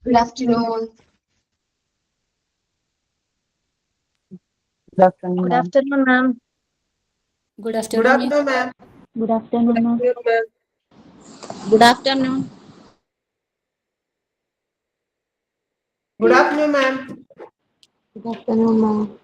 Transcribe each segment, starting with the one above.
Good afternoon. Good afternoon, Good ma'am. afternoon, ma'am. Good Good afternoon. afternoon, ma'am. Good afternoon, ma'am. Good afternoon. Good afternoon, ma'am. Good afternoon, ma'am.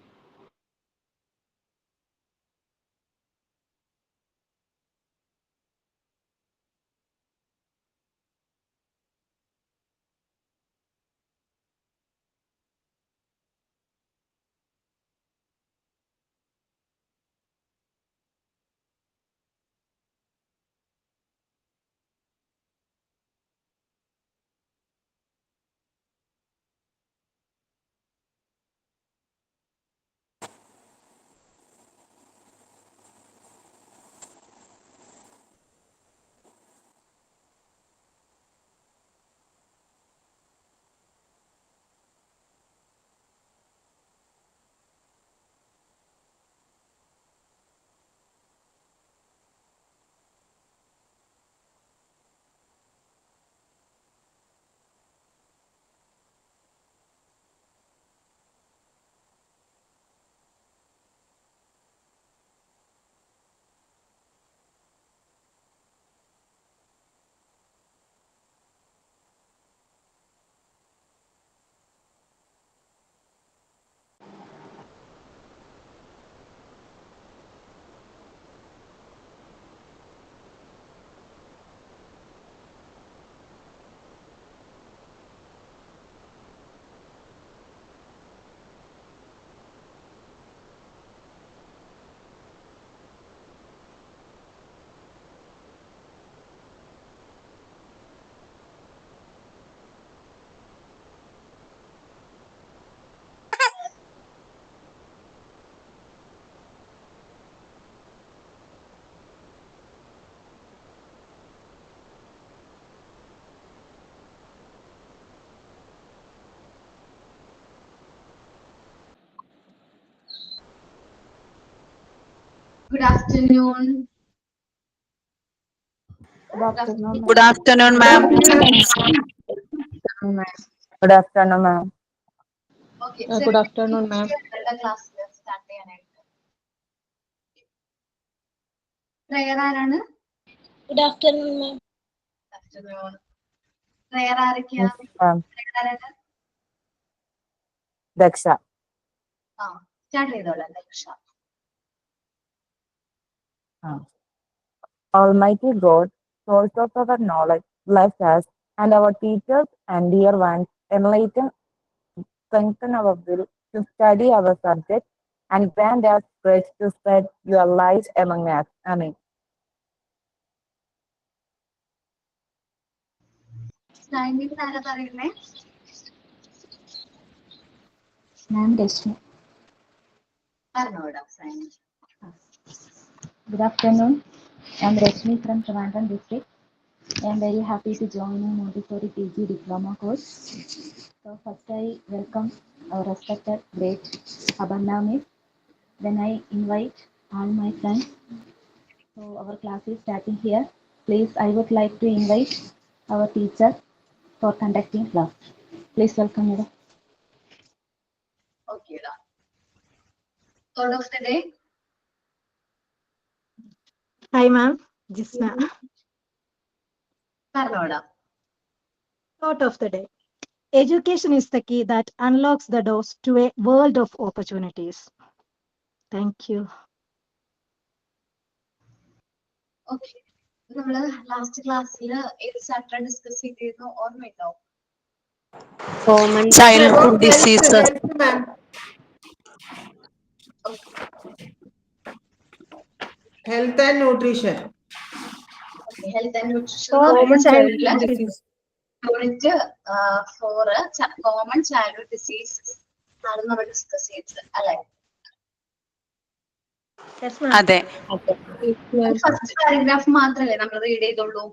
Good afternoon. Good afternoon, Good ma'am. afternoon, ma'am. Good afternoon, ma'am. Okay. Good afternoon, ma'am. Class start ചെയ്യാനായിട്ട്. Prayer ആരാണ്? Good afternoon, ma'am. Afternoon. Prayer ആരൊക്കെയാ? Yes, ma'am. Prayer ആരാണ്? Daksha. Start ചെയ്തോളാം Daksha. Almighty God, source of our knowledge, bless us and our teachers and dear ones, enlighten, strengthen our will to study our subject and grant us grace to spread your light among us. Amen. സൈനിക ആരാ പറയുന്നേ? Ma'am, Rashmi. പറഞ്ഞോടാ സൈനിക. Good afternoon. I'm Rashmi from Trivandrum district. I'm very happy to join in Montessori PG diploma course. So first I welcome our respected great Abanna Miss. Then I invite all my friends. So our class is starting here. Please, I would like to invite our teacher for conducting class. Please welcome madam. Okay. Thought of the day. Hi, ma'am. Jisna. പറഞ്ഞോടാ. Thought of the day. Education is the key that unlocks the doors to a world of opportunities. Thank you. Okay. നമ്മള് last ക്ലാസ്സിൽ ഏത് chapter discuss ചെയ്തിരുന്നു ഓർമ്മയുണ്ടോ? Childhood diseases. Health, ma'am. Health and nutrition. Health and nutrition Common childhood disease. Unit 4 common childhood diseases ആണ് നമ്മൾ discuss ചെയ്തത് അല്ലെ? Yes, ma'am. അതെ. ഫസ്റ്റ് പാരഗ്രാഫ് മാത്രമല്ലേ നമ്മൾ റീഡ് ചെയ്തോളൂ?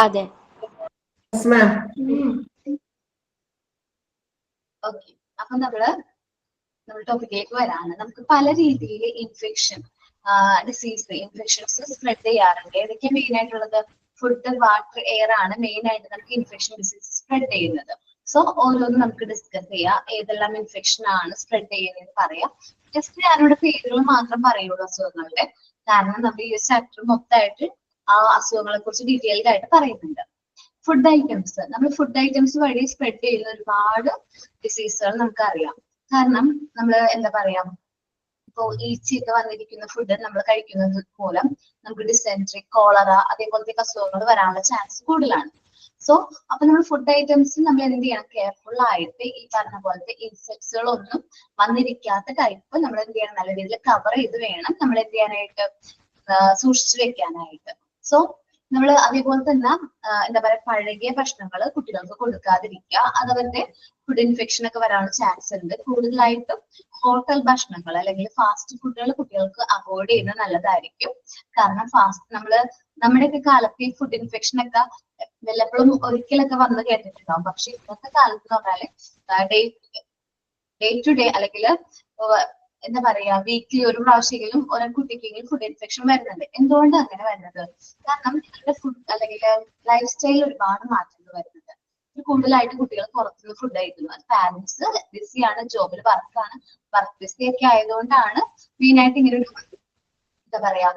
അതെ. Yes, ma'am. ഓക്കെ. അപ്പൊ നമ്മുടെ ടോപ്പിക്കിലേക്ക് വരാണ്. നമുക്ക് പല രീതിയിൽ ഇൻഫെക്ഷൻ ഇൻഫെക്ഷൻസ് സ്പ്രെഡ് ചെയ്യാറുണ്ട്. ഏതൊക്കെയാണ് മെയിൻ ആയിട്ടുള്ളത്? ഫുഡ്, വാട്ടർ, എയർ ആണ് മെയിൻ ആയിട്ട് നമുക്ക് ഇൻഫെക്ഷൻ ഡിസീസ് സ്പ്രെഡ് ചെയ്യുന്നത്. സോ ഓരോന്നും നമുക്ക് ഡിസ്കസ് ചെയ്യാം. ഏതെല്ലാം ഇൻഫെക്ഷൻ ആണ് സ്പ്രെഡ് ചെയ്യുന്നതെന്ന് പറയാം. ജസ്റ്റ് ഞാനിവിടെ പേരുകൾ മാത്രം പറയുള്ളൂ അസുഖങ്ങളുടെ, കാരണം നമ്മൾ ഈ ചാപ്റ്റർ മൊത്തമായിട്ട് ആ അസുഖങ്ങളെ കുറിച്ച് ഡീറ്റെയിൽഡ് ആയിട്ട് പറയുന്നുണ്ട്. ഫുഡ് ഐറ്റംസ്, നമ്മൾ ഫുഡ് ഐറ്റംസ് വഴി സ്പ്രെഡ് ചെയ്യുന്ന ഒരുപാട് ഡിസീസുകൾ നമുക്കറിയാം. കാരണം നമ്മൾ എന്താ പറയാ, ഇപ്പോ ഈച്ചയൊക്കെ വന്നിരിക്കുന്ന ഫുഡ് നമ്മൾ കഴിക്കുന്നത് മൂലം നമുക്ക് ഡിസെൻട്രി, കോളറ അതേപോലത്തെ അസുഖങ്ങൾ വരാനുള്ള ചാൻസ് കൂടുതലാണ്. സോ അപ്പൊ നമ്മൾ ഫുഡ് ഐറ്റംസ് നമ്മൾ എന്ത് ചെയ്യണം, കെയർഫുൾ ആയിട്ട് ഈ പറഞ്ഞ പോലത്തെ ഇൻസെക്ട്സുകളൊന്നും വന്നിരിക്കാത്ത ടൈപ്പ് നമ്മൾ എന്ത് ചെയ്യണം, നല്ല രീതിയിൽ കവർ ചെയ്ത് വേണം നമ്മൾ എന്ത് ചെയ്യാനായിട്ട്, സൂക്ഷിച്ചു വെക്കാനായിട്ട്. സോ നമ്മൾ അതേപോലെ തന്നെ എന്താ പറയാ, പഴകിയ ഭക്ഷണങ്ങൾ കുട്ടികൾക്ക് കൊടുക്കാതിരിക്കുക. അതവരുടെ ഫുഡ് ഇൻഫെക്ഷൻ ഒക്കെ വരാനുള്ള ചാൻസ് ഉണ്ട്. കൂടുതലായിട്ടും ഹോട്ടൽ ഭക്ഷണങ്ങൾ അല്ലെങ്കിൽ ഫാസ്റ്റ് ഫുഡുകൾ കുട്ടികൾക്ക് അവോയ്ഡ് ചെയ്യുന്നത് നല്ലതായിരിക്കും. കാരണം നമ്മുടെയൊക്കെ കാലത്ത് ഈ ഫുഡ് ഇൻഫെക്ഷൻ ഒക്കെ വല്ലപ്പോഴും ഒരിക്കലൊക്കെ വന്ന് കേട്ടിട്ടുണ്ടാവും. പക്ഷെ ഇന്നത്തെ കാലത്ത് എന്ന് പറഞ്ഞാല് ഡേ ടു ഡേ അല്ലെങ്കിൽ എന്താ പറയാ, വീക്കിലി ഒരു പ്രാവശ്യമെങ്കിലും ഓരോ കുട്ടിക്കെങ്കിലും ഫുഡ് ഇൻഫെക്ഷൻ വരുന്നുണ്ട്. എന്തുകൊണ്ട് അങ്ങനെ വരുന്നത്? കാരണം നിങ്ങളുടെ ഫുഡ് അല്ലെങ്കിൽ ലൈഫ് സ്റ്റൈലിൽ ഒരുപാട് മാറ്റങ്ങൾ വരുന്നുണ്ട്. കൂടുതലായിട്ട് കുട്ടികൾ പുറത്തുനിന്ന് ഫുഡ് കഴിക്കുന്നു. പാരന്റ്സ് ബിസിയാണ്, ജോബിൽ വർക്കാണ്, വർക്ക് ബിസി ഒക്കെ ആയതുകൊണ്ടാണ് മെയിൻ ആയിട്ട് ഇങ്ങനെ ഒരു എന്താ പറയാ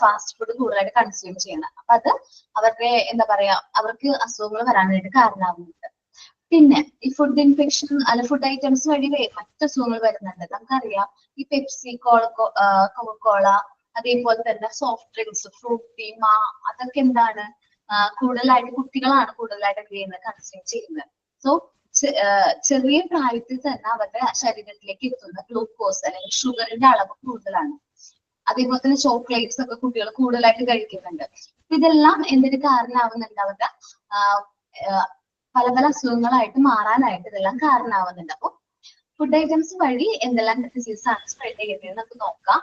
ഫാസ്റ്റ് ഫുഡ് കൂടുതലായിട്ട് കൺസ്യൂം ചെയ്യണം. അപ്പൊ അത് അവരുടെ എന്താ പറയാ, അവർക്ക് അസുഖങ്ങൾ വരാനായിട്ട് കാരണമാകുന്നുണ്ട്. പിന്നെ ഈ ഫുഡ് ഇൻഫെക്ഷൻ അല്ല ഫുഡ് ഐറ്റംസ് വഴി മറ്റു അസുഖങ്ങൾ വരുന്നുണ്ട്. നമുക്കറിയാം ഈ പെപ്സി, കോള അതേപോലെ തന്നെ സോഫ്റ്റ് ഡ്രിങ്ക്സ്, ഫ്രൂട്ടി, അതൊക്കെ എന്താണ്, കൂടുതലായിട്ട് കുട്ടികളാണ് കൂടുതലായിട്ട് എന്ത് ചെയ്യുന്നത്, കൺസ്യൂം ചെയ്യുന്നത്. സോ ചെറിയ പ്രായത്തിൽ തന്നെ അവരുടെ ശരീരത്തിലേക്ക് എത്തുന്ന ഗ്ലൂക്കോസ് അല്ലെങ്കിൽ ഷുഗറിന്റെ അളവ് കൂടുതലാണ്. അതേപോലെ തന്നെ ചോക്ലേറ്റ്സ് ഒക്കെ കുട്ടികൾ കൂടുതലായിട്ട് കഴിക്കുന്നുണ്ട്. ഇതെല്ലാം എന്തിന് കാരണമാവുന്നുണ്ട്, അവരുടെ പല പല അസുഖങ്ങളായിട്ട് മാറാനായിട്ട് ഇതെല്ലാം കാരണമാവുന്നുണ്ട്. അപ്പൊ ഫുഡ് ഐറ്റംസ് വഴി എന്തെല്ലാം ഡിസീസ് ആണ് സ്പ്രെഡ് ചെയ്യുന്നത് നമുക്ക് നോക്കാം.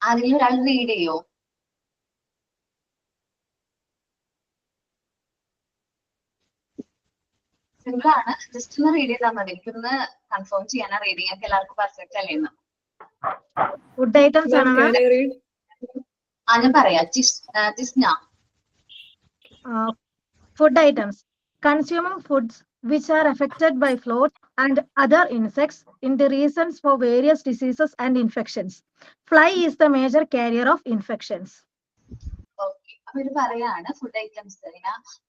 ആരെങ്കിലും ഒരാൾ റീഡ് ചെയ്യോ? സിമ്പിൾ ആണ്, ജസ്റ്റ് ഒന്ന് റീഡ് ചെയ്താൽ മതി. എനിക്കൊന്ന് കൺഫേം ചെയ്യാനാ റീഡിംഗ് ഒക്കെ എല്ലാവർക്കും പെർഫെക്റ്റ് അല്ലേന്ന്. ഫുഡ് ഐറ്റംസ് ആണ് ഞാൻ പറയാം. Jisna. Food items. Consuming foods which are affected by flies and other insects in the reasons for various diseases and infections. Fly is the major carrier of infections. Okay, അപ്പൊ ഇത് പറയാണ് food items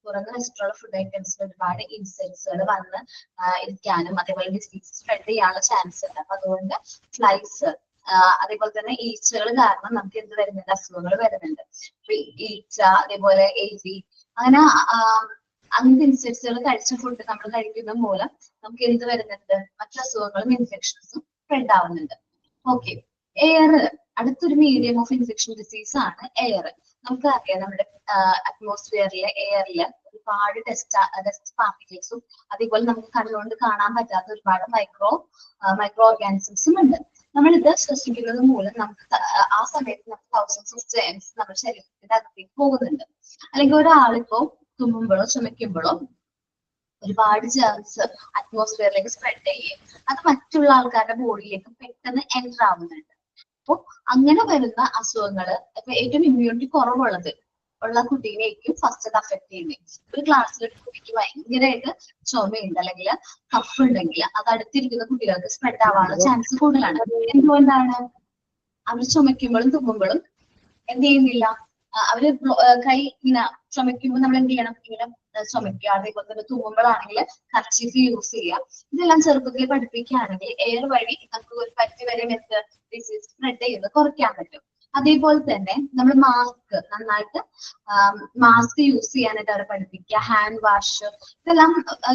തുറന്നു വെച്ചിട്ടുള്ള food items ഒരുപാട് ഇൻസെക്ട്സുകൾ വന്ന് ഇരിക്കാനും അതേപോലെ disease spread ചെയ്യാനുള്ള ചാൻസ് ഉണ്ട്. അപ്പൊ അതുകൊണ്ട് ഫ്ലൈസ് അതേപോലെ തന്നെ ഈച്ചകൾ കാരണം നമുക്ക് എന്ത് വരുന്നുണ്ട്, അസുഖങ്ങൾ വരുന്നുണ്ട്. ഈച്ച അതേപോലെ എലി അങ്ങനെ അങ്ങനത്തെ ഇൻസെക്ട്സുകൾ കഴിച്ച ഫുഡ് നമ്മൾ കഴിക്കുന്ന മൂലം നമുക്ക് എന്ത് വരുന്നുണ്ട്, മറ്റു അസുഖങ്ങളും ഇൻഫെക്ഷൻസും സ്പ്രെഡ് ആവുന്നുണ്ട്. ഓക്കെ, എയർ അടുത്തൊരു മീഡിയം ഓഫ് ഇൻഫെക്ഷൻ ഡിസീസ് ആണ് എയർ. നമുക്കറിയാം നമ്മുടെ അറ്റ്മോസ്ഫിയറിലെ എയറില് ഒരുപാട് ഡസ്റ്റ് പാർട്ടിക്കിൾസും അതേപോലെ നമുക്ക് കണ്ണുകൊണ്ട് കാണാൻ പറ്റാത്ത ഒരുപാട് മൈക്രോ ഓർഗാനിസംസും ഉണ്ട്. നമ്മളിത് ശ്വസിക്കുന്നത് മൂലം നമുക്ക് ആ സമയത്ത് നമുക്ക് തൗസൻഡ്സ് ഓഫ് ജേംസ് നമ്മുടെ ശരീരത്തിന്റെ അകത്തേക്ക് പോകുന്നുണ്ട്. അല്ലെങ്കിൽ ഒരാളിപ്പോ തുമ്മുമ്പോഴോ ചുമയ്ക്കുമ്പോഴോ ഒരുപാട് ജേംസ് അറ്റ്മോസ്ഫിയറിലേക്ക് സ്പ്രെഡ് ചെയ്യും. അത് മറ്റുള്ള ആൾക്കാരുടെ ബോഡിയിലേക്ക് പെട്ടെന്ന് എൻ്റർ ആവുന്നുണ്ട്. അപ്പൊ അങ്ങനെ വരുന്ന അസുഖങ്ങള് ഇപ്പൊ ഏറ്റവും ഇമ്മ്യൂണിറ്റി കുറവുള്ളത് ഉള്ള കുട്ടീനെയായിരിക്കും ഫസ്റ്റ് അത് അഫക്ട് ചെയ്യുന്നത്. ഒരു ക്ലാസ്സിൽ ഒരു കുട്ടിക്ക് ഭയങ്കരമായിട്ട് ചുമയുണ്ട് അല്ലെങ്കിൽ കഫ് ഉണ്ടെങ്കിൽ അത് അടുത്തിരിക്കുന്ന കുട്ടികൾക്ക് സ്പ്രെഡ് ആവാനുള്ള ചാൻസ് കൂടുതലാണ്. എന്തുകൊണ്ടാണ്? അവർ ചുമയ്ക്കുമ്പോഴും തുമ്മുമ്പോഴും എന്ത് ചെയ്യുന്നില്ല, അവര് കൈ ഇങ്ങനെ ചുമയ്ക്കുമ്പോൾ നമ്മൾ എന്ത് ചെയ്യണം, ഇങ്ങനെ ചുമയ്ക്കുക. അതേപോലെ തന്നെ തുമ്മുമ്പോഴാണെങ്കിൽ കർച്ചീഫ് യൂസ് ചെയ്യുക. ഇതെല്ലാം ചെറുപ്പത്തിൽ പഠിപ്പിക്കുകയാണെങ്കിൽ എയർ വഴി നമുക്ക് ഒരു പരിധി വരെ ഡിസീസ് സ്പ്രെഡ് ചെയ്യുന്നത് കുറയ്ക്കാൻ പറ്റും. അതേപോലെ തന്നെ നമ്മൾ നന്നായിട്ട് മാസ്ക് യൂസ് ചെയ്യാനായിട്ട് അവരെ പഠിപ്പിക്കുക. ഹാൻഡ് വാഷ് ഇതെല്ലാം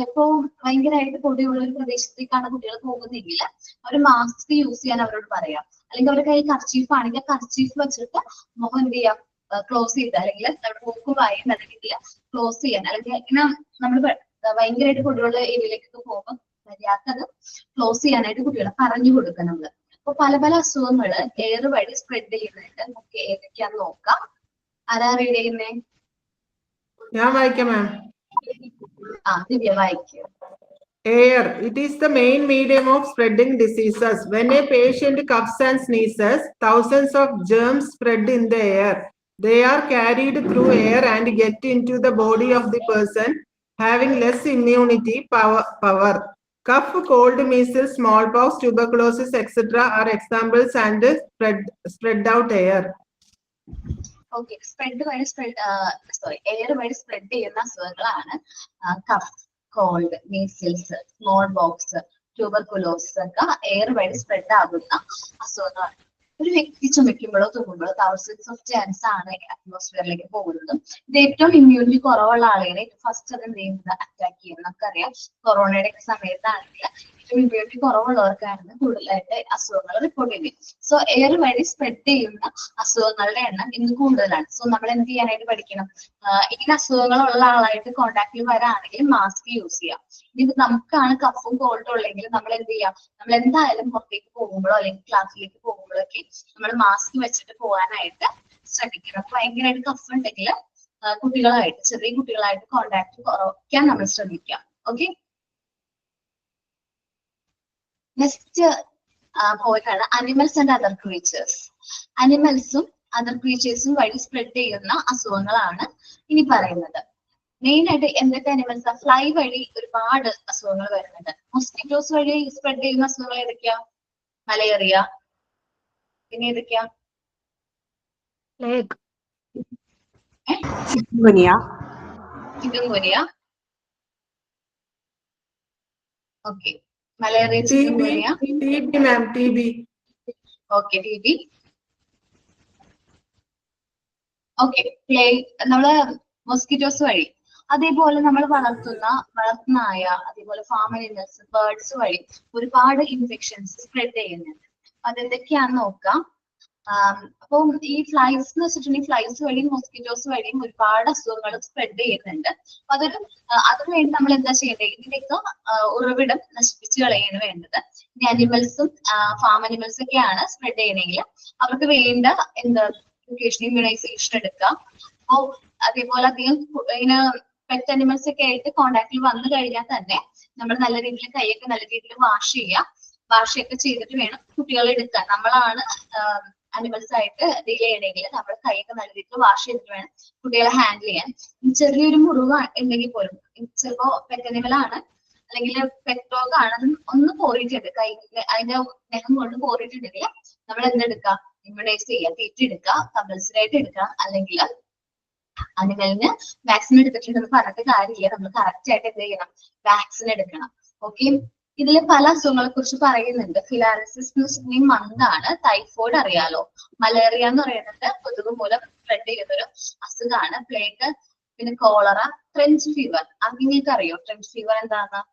ഇപ്പോ ഭയങ്കരമായിട്ട് പൊടിയുള്ള ഒരു പ്രദേശത്തേക്കാണ് കുട്ടികൾ പോകുന്നെങ്കിൽ അവർ മാസ്ക് യൂസ് ചെയ്യാൻ അവരോട് പറയാം. അല്ലെങ്കിൽ അവരുടെ കയ്യിൽ കർച്ചീഫ് ആണെങ്കിൽ കർച്ചീഫ് വെച്ചിട്ട് മുഖം എന്ത് ചെയ്യാം, ക്ലോസ് ചെയ്ത് അല്ലെങ്കിൽ നമ്മുടെ മൂക്ക് വായി നല്ല രീതിയിൽ ക്ലോസ് ചെയ്യാൻ, അല്ലെങ്കിൽ ഇങ്ങനെ നമ്മൾ ഭയങ്കരമായിട്ട് പൊടിയുള്ള ഏരിയയിലേക്കൊക്കെ പോകുമ്പോൾ മര്യാദക്കത് ക്ലോസ് ചെയ്യാനായിട്ട് കുട്ടികളെ പറഞ്ഞു കൊടുക്കണം നമ്മള്. അപ്പൊ പല പല അസുഖങ്ങള് എയർ വഴി സ്പ്രെഡ് ചെയ്യുന്നുണ്ട്. നമുക്ക് ഏതൊക്കെയാന്ന് നോക്കാം. ആരാ റീഡ് ചെയ്യുന്നേ? ഞാൻ വായിക്കാം മാം. ദിവ്യ വായിക്കുക. Air. It is the main medium of spreading diseases. When a patient coughs and sneezes, thousands of germs spread in the air. They are carried through air and get into the body of the person. having less immunity power. Cough, cold, measles, smallpox, tuberculosis, etc. are examples and spread out air. Okay, air വഴി spread ചെയ്യുന്ന അസുഖങ്ങളാണ് cough, cold, measles, smallpox, tuberculosis ഒക്കെ air വഴി spread ആകുന്ന അസുഖങ്ങളാണ്. ഒരു വ്യക്തി ചുമയ്ക്കുമ്പോഴോ തുമ്മുമ്പോഴോ തൗസൻഡ്സ് ഓഫ് ജേംസ് ആണ് അറ്റ്മോസ്ഫിയറിലേക്ക് പോകുന്നത്. ഇത് ഏറ്റവും ഇമ്മ്യൂണിറ്റി കുറവുള്ള ആളുകളെ ഫസ്റ്റ് അത് എന്ത് ചെയ്യുന്നത്, അറ്റാക്ക് ചെയ്യുന്നത്. നമുക്കറിയാം കൊറോണയുടെ ഒക്കെ സമയത്താണെങ്കിൽ ഏറ്റവും ഇമ്മ്യൂണിറ്റി കുറവുള്ളവർക്കാണ് കൂടുതലായിട്ട് അസുഖങ്ങൾ റിപ്പോർട്ട് ചെയ്യുന്നത്. സോ എയർ വഴി സ്പ്രെഡ് ചെയ്യുന്ന അസുഖങ്ങളുടെ എണ്ണം ഇന്ന് കൂടുതലാണ്. സോ നമ്മൾ എന്ത് ചെയ്യാനായിട്ട് പഠിക്കണം, ഇങ്ങനെ അസുഖങ്ങളുള്ള ആളായിട്ട് കോൺടാക്റ്റിൽ വരാണെങ്കിൽ മാസ്ക് യൂസ് ചെയ്യാം. ഇനി നമുക്കാണ് കഫും കോൾഡും ഉള്ളെങ്കിൽ നമ്മൾ എന്ത് ചെയ്യാം, നമ്മൾ എന്തായാലും പുറത്തേക്ക് പോകുമ്പോഴോ അല്ലെങ്കിൽ ക്ലാസ്സിലേക്ക് പോകുമ്പോഴൊക്കെ നമ്മൾ മാസ്ക് വെച്ചിട്ട് പോകാനായിട്ട് ശ്രമിക്കണം. ഭയങ്കരമായിട്ട് കഫ് ഉണ്ടെങ്കിൽ കുട്ടികളായിട്ട്, ചെറിയ കുട്ടികളായിട്ട് കോൺടാക്ട് കുറയ്ക്കാൻ നമ്മൾ ശ്രമിക്കാം. ഓക്കെ, നെക്സ്റ്റ് പോയിന്റ് ആണ് അനിമൽസ് ആൻഡ് അതർ ക്രീച്ചേഴ്സ്. അനിമൽസും അതർ ക്രീച്ചേഴ്സും വഴി സ്പ്രെഡ് ചെയ്യുന്ന അസുഖങ്ങളാണ് ഇനി പറയുന്നത്. മെയിൻ ആയിട്ട് എന്തൊക്കെ അനിമൽസ്, ഫ്ലൈ വഴി ഒരുപാട് അസുഖങ്ങൾ വരുന്നുണ്ട്. മോസ്കിറ്റോസ് വഴി സ്പ്രെഡ് ചെയ്യുന്ന അസുഖങ്ങൾ ഏതൊക്കെയാ? മലേറിയ, പിന്നെ ഏതൊക്കെയാ? Chikungunya. Okay, malaria, chikungunya. Okay, T B. Okay, നമ്മള് മോസ്കിറ്റോസ് വഴി, അതേപോലെ നമ്മൾ വളർത്തുന്നായ, അതേപോലെ ഫാം അനിമൽസ്, ബേർഡ്സ് വഴി ഒരുപാട് ഇൻഫെക്ഷൻസ് സ്പ്രെഡ് ചെയ്യുന്നുണ്ട്. അതെന്തൊക്കെയാന്ന് നോക്കാം. അപ്പം ഈ ഫ്ലൈസ് എന്ന് വെച്ചിട്ടുണ്ടെങ്കിൽ ഫ്ലൈസ് വഴിയും മോസ്കിറ്റോസ് വഴിയും ഒരുപാട് അസുഖങ്ങൾ സ്പ്രെഡ് ചെയ്യുന്നുണ്ട്. അതിനുവേണ്ടി നമ്മൾ എന്താ ചെയ്യേണ്ടത്, ഇതിന്റെയൊക്കെ ഉറവിടം നശിപ്പിച്ച് കളയാണ് വേണ്ടത്. ഇനി അനിമൽസും ഫാം അനിമൽസും ഒക്കെയാണ് സ്പ്രെഡ് ചെയ്യണമെങ്കിൽ അവർക്ക് വേണ്ട ഇമ്മ്യൂണൈസേഷൻ എടുക്കാം. അപ്പോ അതേപോലെ അധികം ഇങ്ങനെ പെറ്റ് അനിമൽസ് ഒക്കെ ആയിട്ട് കോണ്ടാക്റ്റിൽ വന്നു കഴിഞ്ഞാൽ തന്നെ നമ്മൾ നല്ല രീതിയിൽ കൈയൊക്കെ നല്ല രീതിയിൽ വാഷൊക്കെ ചെയ്തിട്ട് വേണം കുട്ടികളെ എടുക്കാൻ. നമ്മളാണ് അനിമൽസ് ആയിട്ട് ഡീൽ ചെയ്യണമെങ്കിൽ നമ്മൾ കൈയൊക്കെ നല്ല രീതിയിൽ വാഷ് ചെയ്തിട്ട് വേണം കുട്ടികളെ ഹാൻഡിൽ ചെയ്യാൻ. ചെറിയൊരു മുറിവ് ഉണ്ടെങ്കിൽ പോലും, ചിലപ്പോ പെറ്റ് അനിമലാണ് അല്ലെങ്കിൽ പെറ്റ് ഡോഗ് ആണ്, ഒന്ന് പോറിയിട്ടുണ്ട്, അതിന്റെ നെഹം കൊണ്ട് പോറിയിട്ടുണ്ടെങ്കിൽ നമ്മൾ എന്തെടുക്കാം, ഇമ്മ്യൂണൈസ് ചെയ്യാം, തീറ്റ എടുക്കുക, കമ്പൽസറി ആയിട്ട് എടുക്കാം. അല്ലെങ്കിൽ അനിമലിന് വാക്സിൻ എടുത്തിട്ടുണ്ടെന്ന് പറഞ്ഞിട്ട് കാര്യമില്ല, നമ്മൾ കറക്റ്റ് ആയിട്ട് എന്ത് ചെയ്യണം, വാക്സിൻ എടുക്കണം. ഓക്കെ, ഇതിൽ പല അസുഖങ്ങളെ കുറിച്ച് പറയുന്നുണ്ട്. ഫിലാരിസിസ് എന്ന് വെച്ചിട്ടുണ്ടെങ്കിൽ മന്താണ്. ടൈഫോയിഡ് അറിയാലോ. മലേറിയ എന്ന് പറയുന്നത് കൊതുക് മൂലം സ്പ്രെഡ് ചെയ്യുന്നൊരു അസുഖമാണ്. പ്ലേഗ്, പിന്നെ കോളറ, ഫ്രഞ്ച് ഫീവർ. അങ്ങനെയൊക്കെ അറിയോ ഫ്രഞ്ച് ഫീവർ എന്താന്ന്?